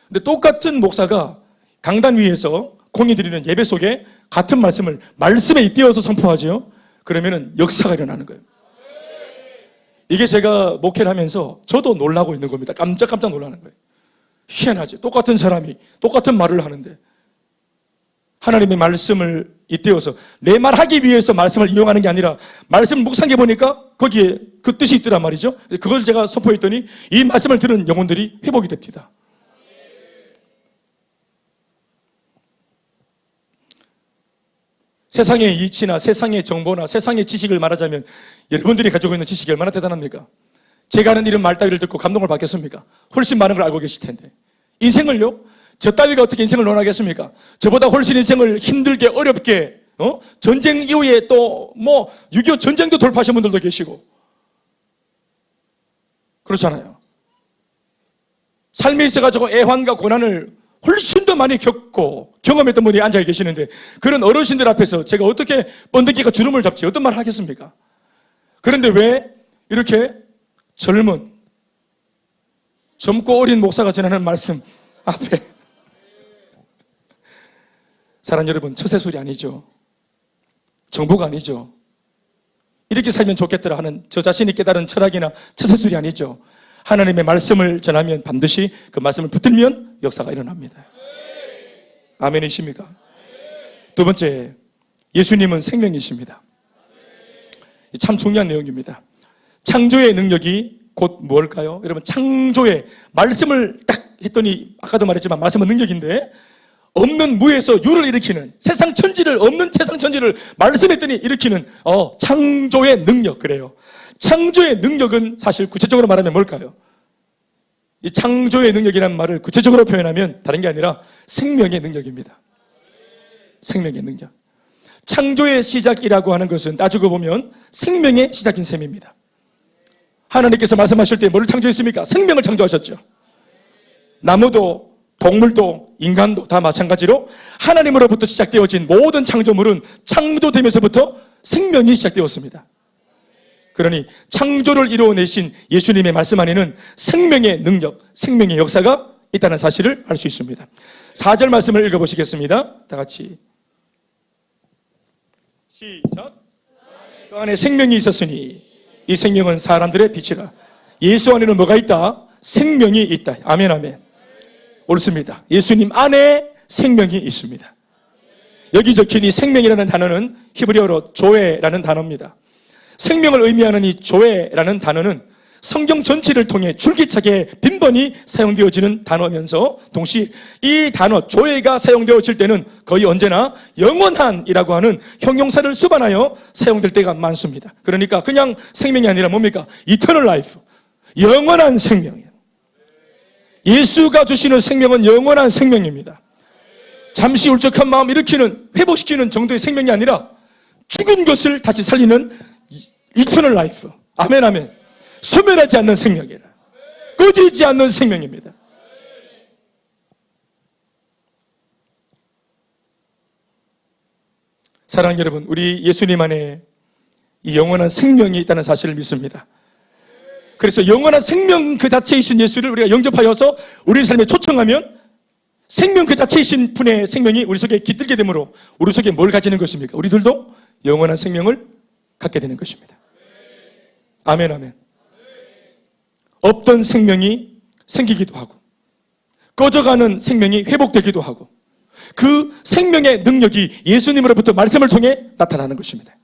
근데 똑같은 목사가 강단 위에서 공의 드리는 예배 속에 같은 말씀을 말씀에 잇대어서 선포하죠. 그러면은 역사가 일어나는 거예요. 이게 제가 목회를 하면서 저도 놀라고 있는 겁니다. 깜짝깜짝 놀라는 거예요. 희한하지. 똑같은 사람이 똑같은 말을 하는데 하나님의 말씀을 잇대어서 내 말하기 위해서 말씀을 이용하는 게 아니라 말씀을 묵상해 보니까 거기에 그 뜻이 있더란 말이죠. 그걸 제가 선포했더니 이 말씀을 들은 영혼들이 회복이 됩니다. 세상의 이치나 세상의 정보나 세상의 지식을 말하자면 여러분들이 가지고 있는 지식이 얼마나 대단합니까? 제가 하는 이런 말 따위를 듣고 감동을 받겠습니까? 훨씬 많은 걸 알고 계실 텐데. 인생을요? 저 따위가 어떻게 인생을 논하겠습니까? 저보다 훨씬 인생을 힘들게 어렵게 전쟁 이후에 또 6.25 전쟁도 돌파하신 분들도 계시고 그렇잖아요. 삶에 있어가지고 애환과 고난을 훨씬 더 많이 겪고 경험했던 분이 앉아 계시는데 그런 어르신들 앞에서 제가 어떻게 번데기가 주름을 잡지 어떤 말을 하겠습니까? 그런데 왜 이렇게 젊고 어린 목사가 전하는 말씀 앞에 사랑하는 여러분, 처세술이 아니죠. 정보가 아니죠. 이렇게 살면 좋겠더라 하는 저 자신이 깨달은 철학이나 처세술이 아니죠. 하나님의 말씀을 전하면 반드시 그 말씀을 붙들면 역사가 일어납니다. 아멘이십니까? 두 번째, 예수님은 생명이십니다. 참 중요한 내용입니다. 창조의 능력이 곧 뭘까요? 여러분, 창조의 말씀을 딱 했더니 아까도 말했지만 말씀은 능력인데 없는 무에서 유를 일으키는 세상 천지를 없는 세상 천지를 말씀했더니 일으키는 창조의 능력 그래요. 창조의 능력은 사실 구체적으로 말하면 뭘까요? 이 창조의 능력이라는 말을 구체적으로 표현하면 다른 게 아니라 생명의 능력입니다. 생명의 능력. 창조의 시작이라고 하는 것은 따지고 보면 생명의 시작인 셈입니다. 하나님께서 말씀하실 때 뭐를 창조했습니까? 생명을 창조하셨죠. 나무도 동물도 인간도 다 마찬가지로 하나님으로부터 시작되어진 모든 창조물은 창조되면서부터 생명이 시작되었습니다. 그러니 창조를 이루어내신 예수님의 말씀 안에는 생명의 능력, 생명의 역사가 있다는 사실을 알 수 있습니다. 4절 말씀을 읽어보시겠습니다. 다 같이 시작. 그 안에 생명이 있었으니 이 생명은 사람들의 빛이라. 예수 안에는 뭐가 있다? 생명이 있다. 아멘 아멘. 옳습니다. 예수님 안에 생명이 있습니다. 여기 적힌 이 생명이라는 단어는 히브리어로 조에라는 단어입니다. 생명을 의미하는 이 조에라는 단어는 성경 전체를 통해 줄기차게 빈번히 사용되어지는 단어면서 동시에 이 단어 조에가 사용되어질 때는 거의 언제나 영원한이라고 하는 형용사를 수반하여 사용될 때가 많습니다. 그러니까 그냥 생명이 아니라 뭡니까? Eternal life, 영원한 생명이에요. 예수가 주시는 생명은 영원한 생명입니다. 잠시 울적한 마음 일으키는, 회복시키는 정도의 생명이 아니라 죽은 것을 다시 살리는 Eternal life. 아멘 아멘. 소멸하지 않는 생명이라. 꺼지지 않는 생명입니다. 사랑하는 여러분, 우리 예수님 안에 이 영원한 생명이 있다는 사실을 믿습니다. 그래서 영원한 생명 그 자체이신 예수를 우리가 영접하여서 우리 삶에 초청하면 생명 그 자체이신 분의 생명이 우리 속에 깃들게 되므로 우리 속에 뭘 가지는 것입니까? 우리들도 영원한 생명을 갖게 되는 것입니다. 아멘 아멘. 없던 생명이 생기기도 하고 꺼져가는 생명이 회복되기도 하고 그 생명의 능력이 예수님으로부터 말씀을 통해 나타나는 것입니다.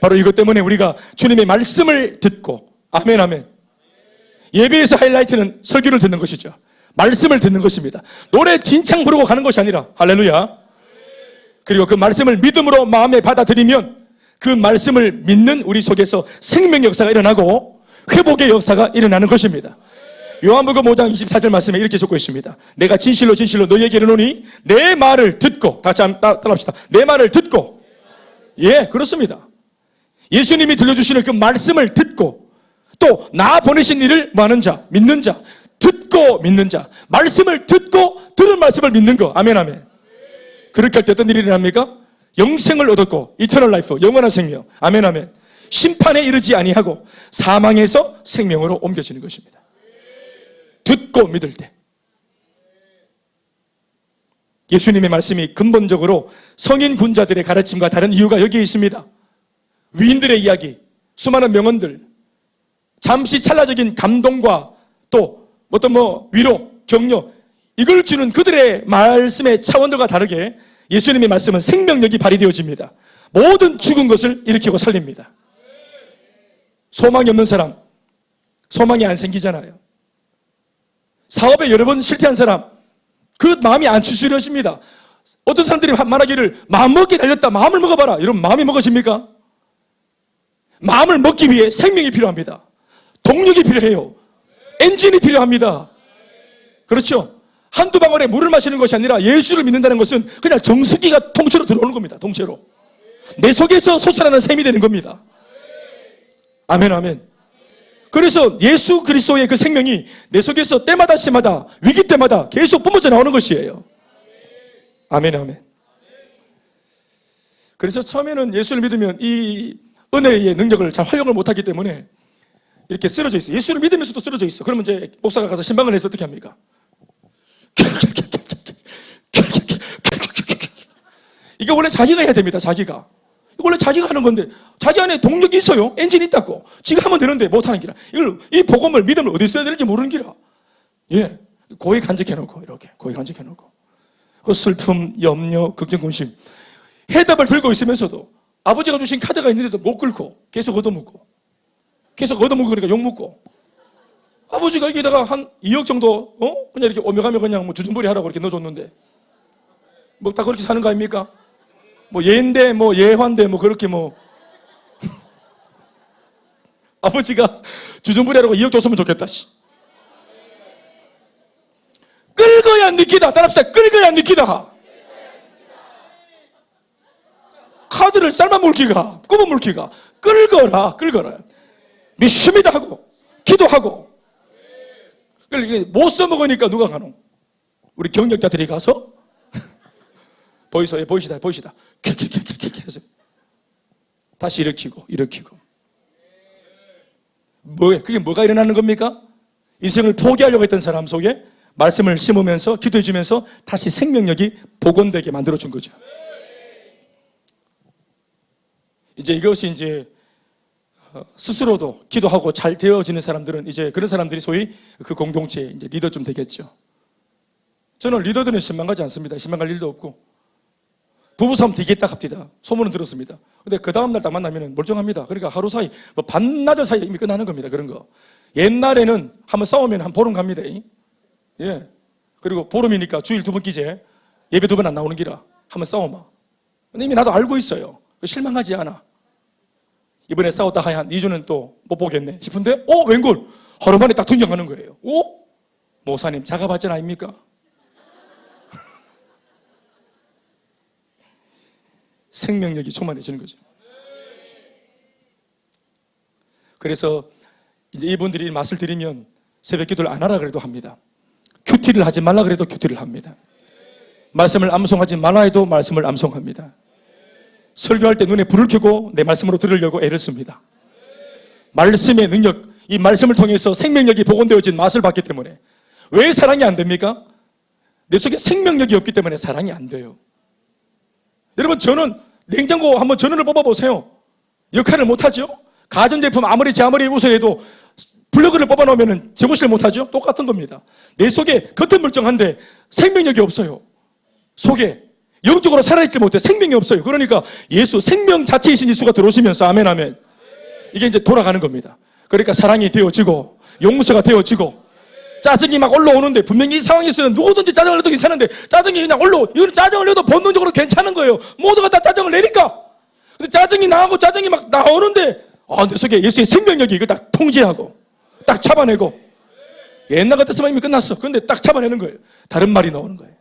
바로 이것 때문에 우리가 주님의 말씀을 듣고 아멘 아멘. 예배에서 하이라이트는 설교를 듣는 것이죠. 말씀을 듣는 것입니다. 노래 진창 부르고 가는 것이 아니라 할렐루야. 그리고 그 말씀을 믿음으로 마음에 받아들이면 그 말씀을 믿는 우리 속에서 생명의 역사가 일어나고 회복의 역사가 일어나는 것입니다. 요한복음 5장 24절 말씀에 이렇게 적고 있습니다. 내가 진실로 진실로 너희에게 이르노니 내 말을 듣고, 다시 한번 따라합시다. 내 말을 듣고, 예, 그렇습니다. 예수님이 들려주시는 그 말씀을 듣고 또 나 보내신 이를 뭐하는 자, 믿는 자, 듣고 믿는 자, 말씀을 듣고 들은 말씀을 믿는 거, 아멘 아멘. 그렇게 할 때 어떤 일이 일어납니까? 영생을 얻었고 이터널 라이프, 영원한 생명, 아멘 아멘. 심판에 이르지 아니하고 사망에서 생명으로 옮겨지는 것입니다. 듣고 믿을 때 예수님의 말씀이 근본적으로 성인 군자들의 가르침과 다른 이유가 여기에 있습니다. 위인들의 이야기, 수많은 명언들, 잠시 찰나적인 감동과 또 어떤 위로, 격려, 이걸 주는 그들의 말씀의 차원들과 다르게 예수님의 말씀은 생명력이 발휘되어집니다. 모든 죽은 것을 일으키고 살립니다. 소망이 없는 사람, 소망이 안 생기잖아요. 사업에 여러 번 실패한 사람, 그 마음이 안 추스려집니다. 어떤 사람들이 말하기를 마음 먹기 달렸다, 마음을 먹어봐라. 이러면 마음이 먹어집니까? 마음을 먹기 위해 생명이 필요합니다. 동력이 필요해요. 엔진이 필요합니다. 그렇죠? 한두 방울의 물을 마시는 것이 아니라 예수를 믿는다는 것은 그냥 정수기가 통째로 들어오는 겁니다. 통째로. 내 속에서 솟아나는 샘이 되는 겁니다. 아멘 아멘. 그래서 예수 그리스도의 그 생명이 내 속에서 때마다 시마다 위기 때마다 계속 뿜어져 나오는 것이에요. 아멘 아멘. 그래서 처음에는 예수를 믿으면 이 은혜의 능력을 잘 활용을 못하기 때문에 이렇게 쓰러져 있어요. 예수를 믿으면서도 쓰러져 있어. 그러면 이제 목사가 가서 신방을 해서 어떻게 합니까? 이게 원래 자기가 해야 됩니다. 자기가. 원래 자기가 하는 건데 자기 안에 동력이 있어요. 엔진이 있다고. 지가 하면 되는데 못하는 기라. 이 복음을 믿음을 어디 써야 되는지 모르는 기라. 예, 고이 간직해놓고 이렇게 고이 간직해놓고 그 슬픔, 염려, 걱정, 근심 해답을 들고 있으면서도 아버지가 주신 카드가 있는데도 못 긁고 계속 얻어먹고 그러니까 욕먹고 아버지가 여기다가 한 2억 정도 그냥 이렇게 오며 가며 그냥 주준부리 하라고 이렇게 넣어줬는데 다 그렇게 사는 거 아닙니까? 예인데 예환데 그렇게 아버지가 주준부리 하라고 2억 줬으면 좋겠다. 끌거야 느끼다. 따라합시다. 끌거야 느끼다. 카드를 삶아 물기가 굽어 물기가 끌거라. 믿습니다 하고 기도하고 못 써먹으니까 누가 가노? 우리 경력자들이 가서 보이시다 해서 다시 일으키고 그게 뭐가 일어나는 겁니까? 인생을 포기하려고 했던 사람 속에 말씀을 심으면서 기도해주면서 다시 생명력이 복원되게 만들어준 거죠. 이것이 스스로도 기도하고 잘 되어지는 사람들은 그런 사람들이 소위 그 공동체의 리더쯤 되겠죠. 저는 리더들은 신망가지 않습니다. 신망갈 일도 없고 부부싸움 되겠다 갑디다 소문은 들었습니다. 근데 그 다음날 딱 만나면 멀쩡합니다. 그러니까 하루 사이 반나절 사이에 이미 끝나는 겁니다. 그런 거. 옛날에는 한번 싸우면 한 보름 갑니다. 예. 그리고 보름이니까 주일 2번 끼제 예배 2번 안 나오는 기라 한번 싸워봐. 근데 이미 나도 알고 있어요. 실망하지 않아. 이번에 싸웠다 한 2주는 또 못 보겠네 싶은데 웬걸 하루 만에 딱 등장하는 거예요. 모사님 작아발전 아닙니까? 생명력이 충만해지는 거죠. 그래서 이분들이 맛을 들이면 새벽 기도를 안 하라 그래도 합니다. 큐티를 하지 말라 그래도 큐티를 합니다. 말씀을 암송하지 말라 해도 말씀을 암송합니다. 설교할 때 눈에 불을 켜고 내 말씀으로 들으려고 애를 씁니다. 말씀의 능력, 이 말씀을 통해서 생명력이 복원되어진 맛을 봤기 때문에. 왜 사랑이 안 됩니까? 내 속에 생명력이 없기 때문에 사랑이 안 돼요. 여러분, 저는 냉장고 한번 전원을 뽑아보세요. 역할을 못하죠? 가전제품 아무리 제 아무리 우선해도 플러그를 뽑아놓으면 제거실 못하죠? 똑같은 겁니다. 내 속에 겉은 멀쩡한데 생명력이 없어요. 속에 영적으로 살아있지 못해 생명이 없어요. 그러니까 예수 생명 자체이신 예수가 들어오시면서 아멘 아멘 이게 이제 돌아가는 겁니다. 그러니까 사랑이 되어지고 용서가 되어지고 짜증이 막 올라오는데 분명히 이 상황에서는 누구든지 짜증을 내도 괜찮은데 짜증이 그냥 이건 짜증을 내도 본능적으로 괜찮은 거예요. 모두가 다 짜증을 내니까. 근데 짜증이 나고 짜증이 막 나오는데 내 속에 예수의 생명력이 이걸 딱 통제하고 딱 잡아내고 옛날 같았으면 이미 끝났어. 근데 딱 잡아내는 거예요. 다른 말이 나오는 거예요.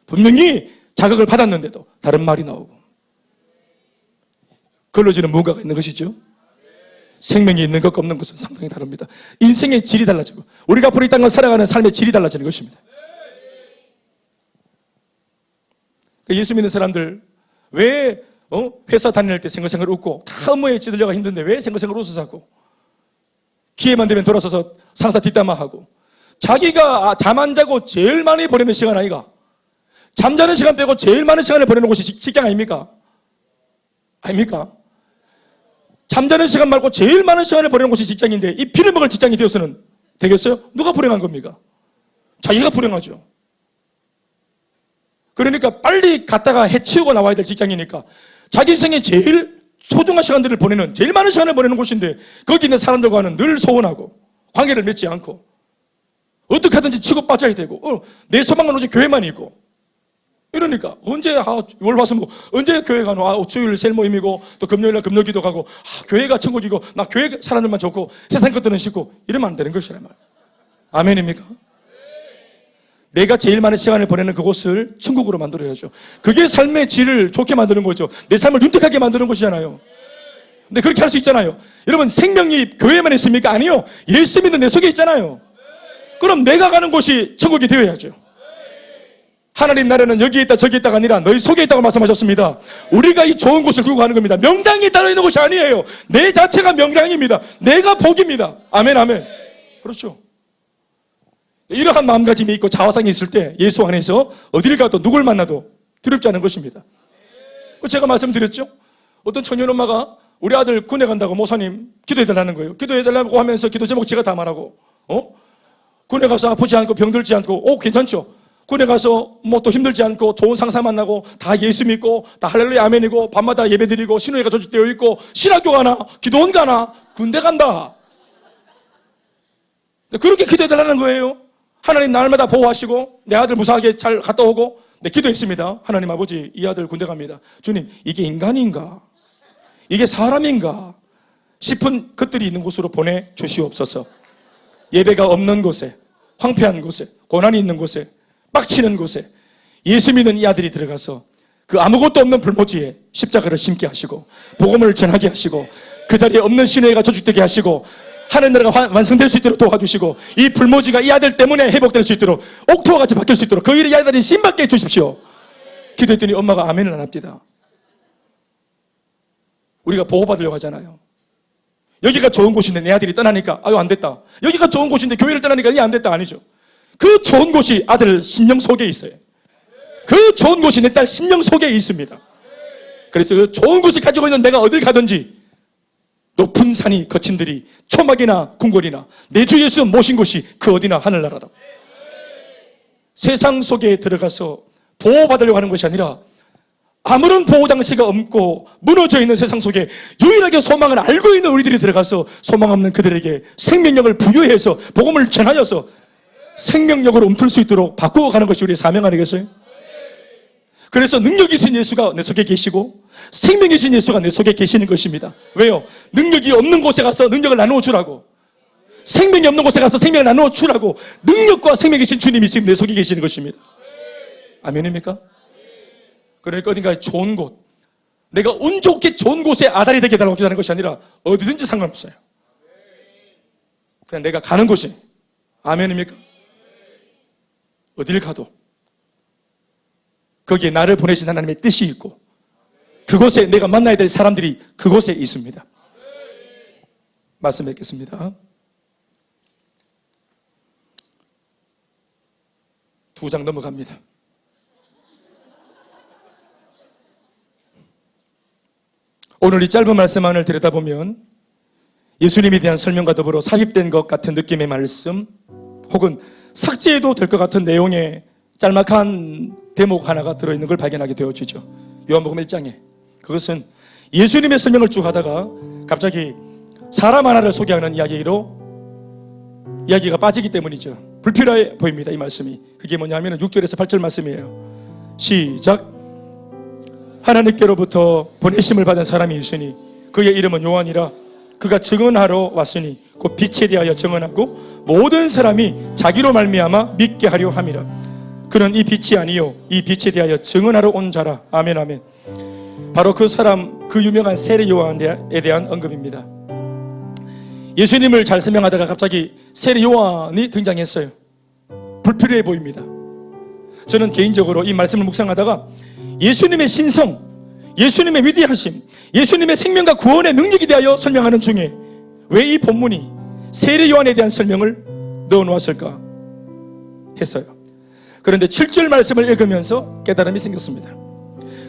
분명히 자극을 받았는데도 다른 말이 나오고 걸러지는 무언가가 있는 것이죠. 생명이 있는 것과 없는 것은 상당히 다릅니다. 인생의 질이 달라지고 우리가 앞으로 이 땅을 살아가는 삶의 질이 달라지는 것입니다. 예수 믿는 사람들 왜 회사 다닐 때 생글생글 웃고 다 업무에 찌들려가 힘든데 왜 생글생글 웃어서 하고 기회만 되면 돌아서서 상사 뒷담화하고 자기가 잠 안 자고 제일 많이 보내는 시간 아이가? 잠자는 시간 빼고 제일 많은 시간을 보내는 곳이 직장 아닙니까? 아닙니까? 잠자는 시간 말고 제일 많은 시간을 보내는 곳이 직장인데 이 피를 먹을 직장이 되어서는 되겠어요? 누가 불행한 겁니까? 자기가 불행하죠. 그러니까 빨리 갔다가 해치우고 나와야 될 직장이니까 자기 인생에 제일 소중한 시간들을 보내는 제일 많은 시간을 보내는 곳인데 거기 있는 사람들과는 늘 소원하고 관계를 맺지 않고 어떻게 하든지 치고 빠져야 되고 내 소망은 오직 교회만 있고 이러니까 언제 월화수목 언제 교회 가노? 주일 셀 모임이고 또 금요일날 금요기도 가고 교회가 천국이고 나 교회 사람들만 좋고 세상 것들은 싫고 이러면 안 되는 것이란 말이에요. 아멘입니까? 내가 제일 많은 시간을 보내는 그곳을 천국으로 만들어야죠. 그게 삶의 질을 좋게 만드는 거죠. 내 삶을 윤택하게 만드는 것이잖아요. 근데 그렇게 할 수 있잖아요. 여러분 생명이 교회만 있습니까? 아니요. 예수 믿는 내 속에 있잖아요. 그럼 내가 가는 곳이 천국이 되어야죠. 하나님 나라는 여기에 있다 저기에 있다가 아니라 너희 속에 있다고 말씀하셨습니다. 우리가 이 좋은 곳을 끌고 가는 겁니다. 명당이 따로 있는 곳이 아니에요. 내 자체가 명당입니다. 내가 복입니다. 아멘 아멘. 그렇죠. 이러한 마음가짐이 있고 자화상이 있을 때 예수 안에서 어디를 가도 누굴 만나도 두렵지 않은 것입니다. 제가 말씀드렸죠. 어떤 청년 엄마가 우리 아들 군에 간다고 목사님 기도해달라는 거예요. 기도해달라고 하면서 기도 제목 제가 다 말하고 군에 가서 아프지 않고 병들지 않고 괜찮죠. 군에 가서 또 힘들지 않고 좋은 상사 만나고 다 예수 믿고 다 할렐루야 아멘이고 밤마다 예배드리고 신호회가 조직되어 있고 신학교 가나 기도원 가나 군대 간다. 그렇게 기도해달라는 거예요. 하나님 날마다 보호하시고 내 아들 무사하게 잘 갔다 오고 기도했습니다. 하나님 아버지 이 아들 군대 갑니다. 주님 이게 인간인가 이게 사람인가 싶은 것들이 있는 곳으로 보내주시옵소서. 예배가 없는 곳에 황폐한 곳에 고난이 있는 곳에 빡치는 곳에 예수 믿는 이 아들이 들어가서 그 아무것도 없는 불모지에 십자가를 심게 하시고 복음을 전하게 하시고 그 자리에 없는 신회가 조직되게 하시고 하나님 나라가 완성될 수 있도록 도와주시고 이 불모지가 이 아들 때문에 회복될 수 있도록 옥토와 같이 바뀔 수 있도록 그 일을 이 아들이 신받게 해주십시오. 기도했더니 엄마가 아멘을 안 합니다. 우리가 보호받으려고 하잖아요. 여기가 좋은 곳인데 내 아들이 떠나니까 안 됐다. 여기가 좋은 곳인데 교회를 떠나니까 이게 안 됐다 아니죠. 그 좋은 곳이 아들 심령 속에 있어요. 그 좋은 곳이 내 딸 심령 속에 있습니다. 그래서 그 좋은 곳을 가지고 있는 내가 어딜 가든지 높은 산이 거친 들이 초막이나 궁궐이나 내 주 예수 모신 곳이 그 어디나 하늘나라다. 세상 속에 들어가서 보호받으려고 하는 것이 아니라 아무런 보호장치가 없고 무너져 있는 세상 속에 유일하게 소망을 알고 있는 우리들이 들어가서 소망 없는 그들에게 생명력을 부여해서 복음을 전하여서 생명력으로 움틀 수 있도록 바꾸어 가는 것이 우리의 사명 아니겠어요? 그래서 능력이신 예수가 내 속에 계시고 생명이신 예수가 내 속에 계시는 것입니다. 왜요? 능력이 없는 곳에 가서 능력을 나누어 주라고, 생명이 없는 곳에 가서 생명을 나누어 주라고 능력과 생명이신 주님이 지금 내 속에 계시는 것입니다. 아멘입니까? 그러니까 어딘가에 좋은 곳, 내가 운 좋게 좋은 곳에 아달이 되게 달라고 기도하는 것이 아니라 어디든지 상관없어요. 그냥 내가 가는 곳이, 아멘입니까? 어딜 가도 거기에 나를 보내신 하나님의 뜻이 있고 그곳에 내가 만나야 될 사람들이 그곳에 있습니다. 말씀 뵙겠습니다. 2장 넘어갑니다. 오늘 이 짧은 말씀만을 들여다보면 예수님에 대한 설명과 더불어 삽입된 것 같은 느낌의 말씀, 혹은 삭제해도 될 것 같은 내용의 짤막한 대목 하나가 들어있는 걸 발견하게 되어지죠. 요한복음 1장에. 그것은 예수님의 설명을 쭉 하다가 갑자기 사람 하나를 소개하는 이야기가 빠지기 때문이죠. 불필요해 보입니다, 이 말씀이. 그게 뭐냐면 6절에서 8절 말씀이에요. 시작. 하나님께로부터 보내심을 받은 사람이 있으니 그의 이름은 요한이라. 그가 증언하러 왔으니 곧 빛에 대하여 증언하고 모든 사람이 자기로 말미암아 믿게 하려 함이라. 그는 이 빛이 아니요 이 빛에 대하여 증언하러 온 자라. 아멘 아멘. 바로 그 사람, 그 유명한 세례 요한에 대한 언급입니다. 예수님을 잘 설명하다가 갑자기 세례 요한이 등장했어요. 불필요해 보입니다. 저는 개인적으로 이 말씀을 묵상하다가 예수님의 신성, 예수님의 위대하심, 예수님의 생명과 구원의 능력에 대하여 설명하는 중에 왜 이 본문이 세례 요한에 대한 설명을 넣어놓았을까 했어요. 그런데 7절 말씀을 읽으면서 깨달음이 생겼습니다.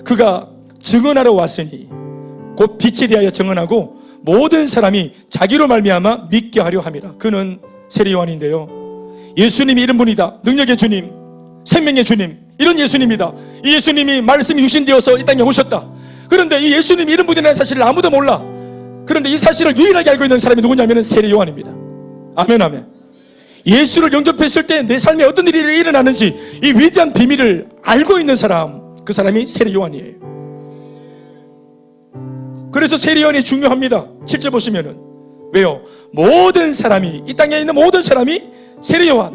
그가 증언하러 왔으니 곧 빛에 대하여 증언하고 모든 사람이 자기로 말미암아 믿게 하려 함이라. 그는 세례 요한인데요, 예수님이 이런 분이다, 능력의 주님, 생명의 주님, 이런 예수님이다. 이 예수님이 말씀이 유신되어서 이 땅에 오셨다. 그런데 이 예수님이 이런 분이라는 사실을 아무도 몰라. 그런데 이 사실을 유일하게 알고 있는 사람이 누구냐면 세례 요한입니다. 아멘 아멘. 예수를 영접했을 때 내 삶에 어떤 일이 일어나는지 이 위대한 비밀을 알고 있는 사람, 그 사람이 세례 요한이에요. 그래서 세례 요한이 중요합니다. 7절 보시면은 왜요? 모든 사람이, 이 땅에 있는 모든 사람이 세례 요한,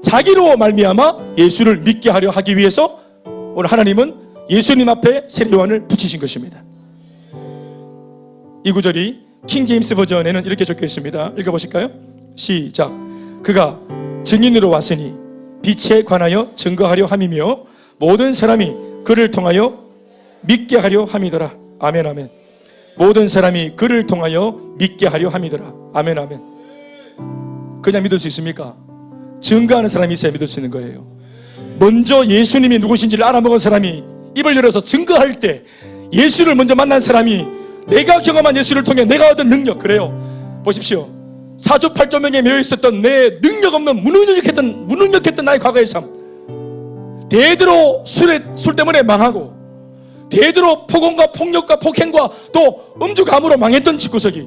자기로 말미암아 예수를 믿게 하려 하기 위해서 오늘 하나님은 예수님 앞에 세례 요한을 붙이신 것입니다. 이 구절이 킹 제임스 버전에는 이렇게 적혀 있습니다. 읽어보실까요? 시작. 그가 증인으로 왔으니 빛에 관하여 증거하려 함이며 모든 사람이 그를 통하여 믿게 하려 함이더라. 아멘 아멘. 모든 사람이 그를 통하여 믿게 하려 함이더라. 아멘 아멘. 그냥 믿을 수 있습니까? 증거하는 사람이 있어야 믿을 수 있는 거예요. 먼저 예수님이 누구신지를 알아먹은 사람이 입을 열어서 증거할 때, 예수를 먼저 만난 사람이 내가 경험한 예수를 통해 내가 얻은 능력, 그래요. 보십시오. 사주팔조명에 매여 있었던 내 능력 없는 무능력했던 나의 과거의 삶, 대대로 술 때문에 망하고, 대대로 폭언과 폭력과 폭행과 또 음주감으로 망했던 집구석이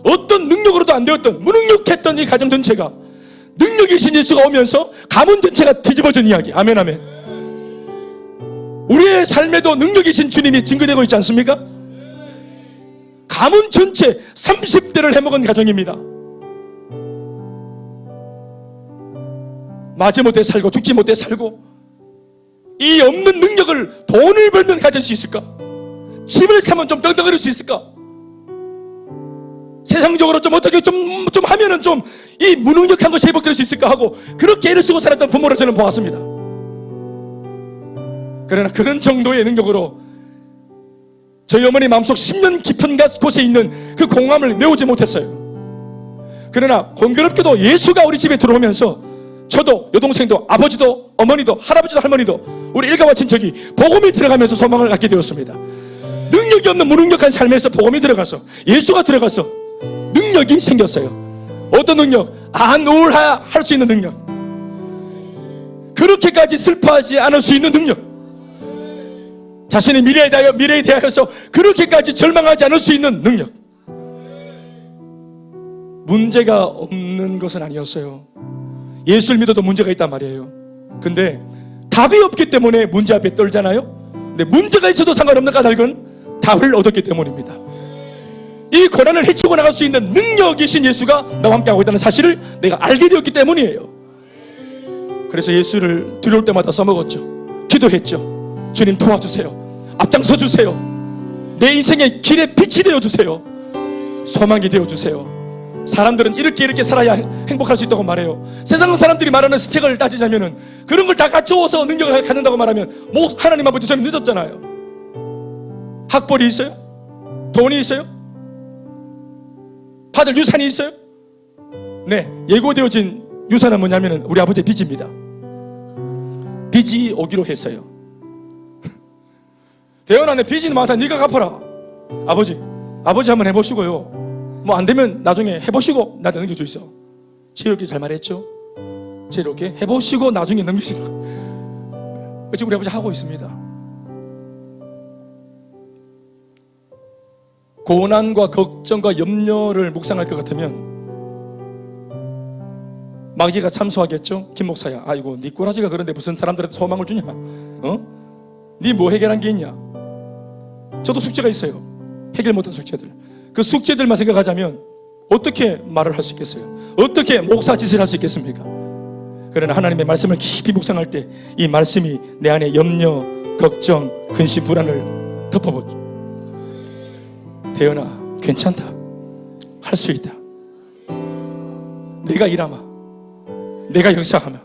어떤 능력으로도 안 되었던 무능력했던 이 가정 전체가 능력이신 예수가 오면서 가문 전체가 뒤집어진 이야기. 아멘 아멘. 우리의 삶에도 능력이신 주님이 증거되고 있지 않습니까? 가문 전체 30대를 해먹은 가정입니다. 마지못해 살고 죽지 못해 살고, 이 없는 능력을 돈을 벌면 가질 수 있을까? 집을 사면 좀 떵떵거릴 수 있을까? 세상적으로 좀 어떻게 좀 하면은 좀 이 무능력한 것이 회복될 수 있을까 하고 그렇게 애를 쓰고 살았던 부모를 저는 보았습니다. 그러나 그런 정도의 능력으로 저희 어머니 마음속 10년 깊은 곳에 있는 그 공감을 메우지 못했어요. 그러나 공교롭게도 예수가 우리 집에 들어오면서 저도, 여동생도, 아버지도, 어머니도, 할아버지도, 할머니도, 우리 일가와 친척이 복음이 들어가면서 소망을 갖게 되었습니다. 능력이 없는 무능력한 삶에서 복음이 들어가서, 예수가 들어가서 능력이 생겼어요. 어떤 능력? 안우울할 수 있는 능력, 그렇게까지 슬퍼하지 않을 수 있는 능력, 자신의 미래에 대하여서 그렇게까지 절망하지 않을 수 있는 능력. 문제가 없는 것은 아니었어요. 예수를 믿어도 문제가 있단 말이에요. 근데 답이 없기 때문에 문제 앞에 떨잖아요. 근데 문제가 있어도 상관없는 까닭은 답을 얻었기 때문입니다. 이 고난을 헤치고 나갈 수 있는 능력이신 예수가 나와 함께하고 있다는 사실을 내가 알게 되었기 때문이에요. 그래서 예수를 두려울 때마다 써먹었죠. 기도했죠. 주님 도와주세요. 앞장서 주세요. 내 인생의 길에 빛이 되어주세요. 소망이 되어주세요. 사람들은 이렇게 살아야 행복할 수 있다고 말해요. 세상 사람들이 말하는 스펙을 따지자면은 그런 걸 다 갖추어서 능력을 갖는다고 말하면 뭐 하나님 아버지 저는 늦었잖아요. 학벌이 있어요? 돈이 있어요? 받을 유산이 있어요? 네, 예고되어진 유산은 뭐냐면은 우리 아버지의 빚입니다. 빚이 오기로 했어요. 대현아, 내 빚이 많다. 네가 갚아라. 아버지 한번 해보시고요. 뭐 안 되면 나중에 해보시고 나한테 넘겨주이소. 지혜롭게 잘 말했죠. 지혜롭게 해보시고 나중에 넘기시라. 지금 우리 아버지 하고 있습니다. 고난과 걱정과 염려를 묵상할 것 같으면 마귀가 참소하겠죠. 김 목사야, 아이고 네 꼬라지가 그런데 무슨 사람들한테 소망을 주냐? 네 뭐 해결한 게 있냐? 저도 숙제가 있어요. 해결 못한 숙제들. 그 숙제들만 생각하자면 어떻게 말을 할 수 있겠어요? 어떻게 목사 짓을 할 수 있겠습니까? 그러나 하나님의 말씀을 깊이 묵상할 때 이 말씀이 내 안에 염려, 걱정, 근심, 불안을 덮어보죠. 대연아, 괜찮다. 할 수 있다. 내가 일하마. 내가 역사하마.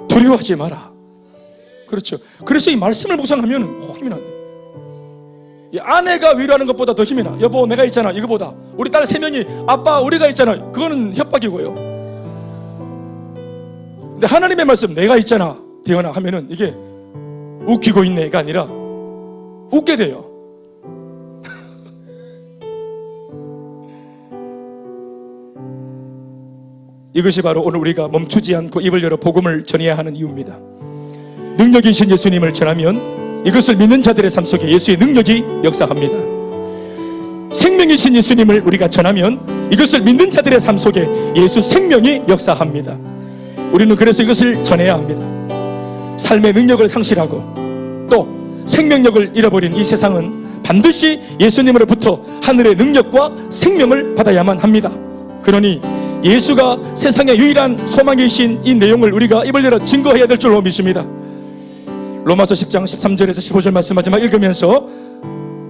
두려워하지 마라. 그렇죠. 그래서 이 말씀을 묵상하면 힘이 난대. 이 아내가 위로하는 것보다 더 힘이 나. 여보, 내가 있잖아. 이거보다. 우리 딸 3명이 아빠, 우리가 있잖아. 그거는 협박이고요. 근데 하나님의 말씀, 내가 있잖아, 대연아 하면은 이게 웃기고 있네가 아니라 웃게 돼요. 이것이 바로 오늘 우리가 멈추지 않고 입을 열어 복음을 전해야 하는 이유입니다. 능력이 신 예수님을 전하면 이것을 믿는 자들의 삶 속에 예수의 능력이 역사합니다. 생명이신 예수님을 우리가 전하면 이것을 믿는 자들의 삶 속에 예수 생명이 역사합니다. 우리는 그래서 이것을 전해야 합니다. 삶의 능력을 상실하고 또 생명력을 잃어버린 이 세상은 반드시 예수님으로부터 하늘의 능력과 생명을 받아야만 합니다. 그러니 예수가 세상의 유일한 소망이신 이 내용을 우리가 입을 열어 증거해야 될 줄로 믿습니다. 로마서 10장 13절에서 15절 말씀 마지막 읽으면서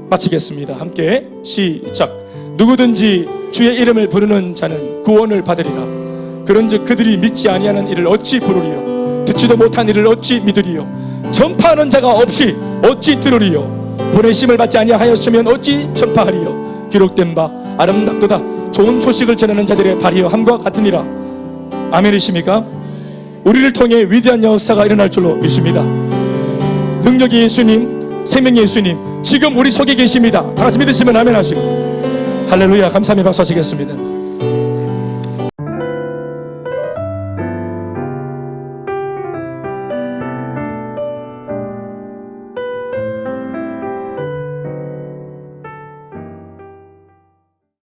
마치겠습니다. 함께 시작. 누구든지 주의 이름을 부르는 자는 구원을 받으리라. 그런즉 그들이 믿지 아니하는 이를 어찌 부르리요? 듣지도 못한 이를 어찌 믿으리요? 전파하는 자가 없이 어찌 들으리요? 보내심을 받지 아니하였으면 어찌 전파하리요? 기록된 바 아름답도다. 좋은 소식을 전하는 자들의 발이여 함과 같으니라. 아멘이십니까? 우리를 통해 위대한 역사가 일어날 줄로 믿습니다. 능력의 예수님, 생명의 예수님 지금 우리 속에 계십니다. 다 같이 믿으시면 아멘 하시고 할렐루야. 감사합니다. 박수 하시겠습니다.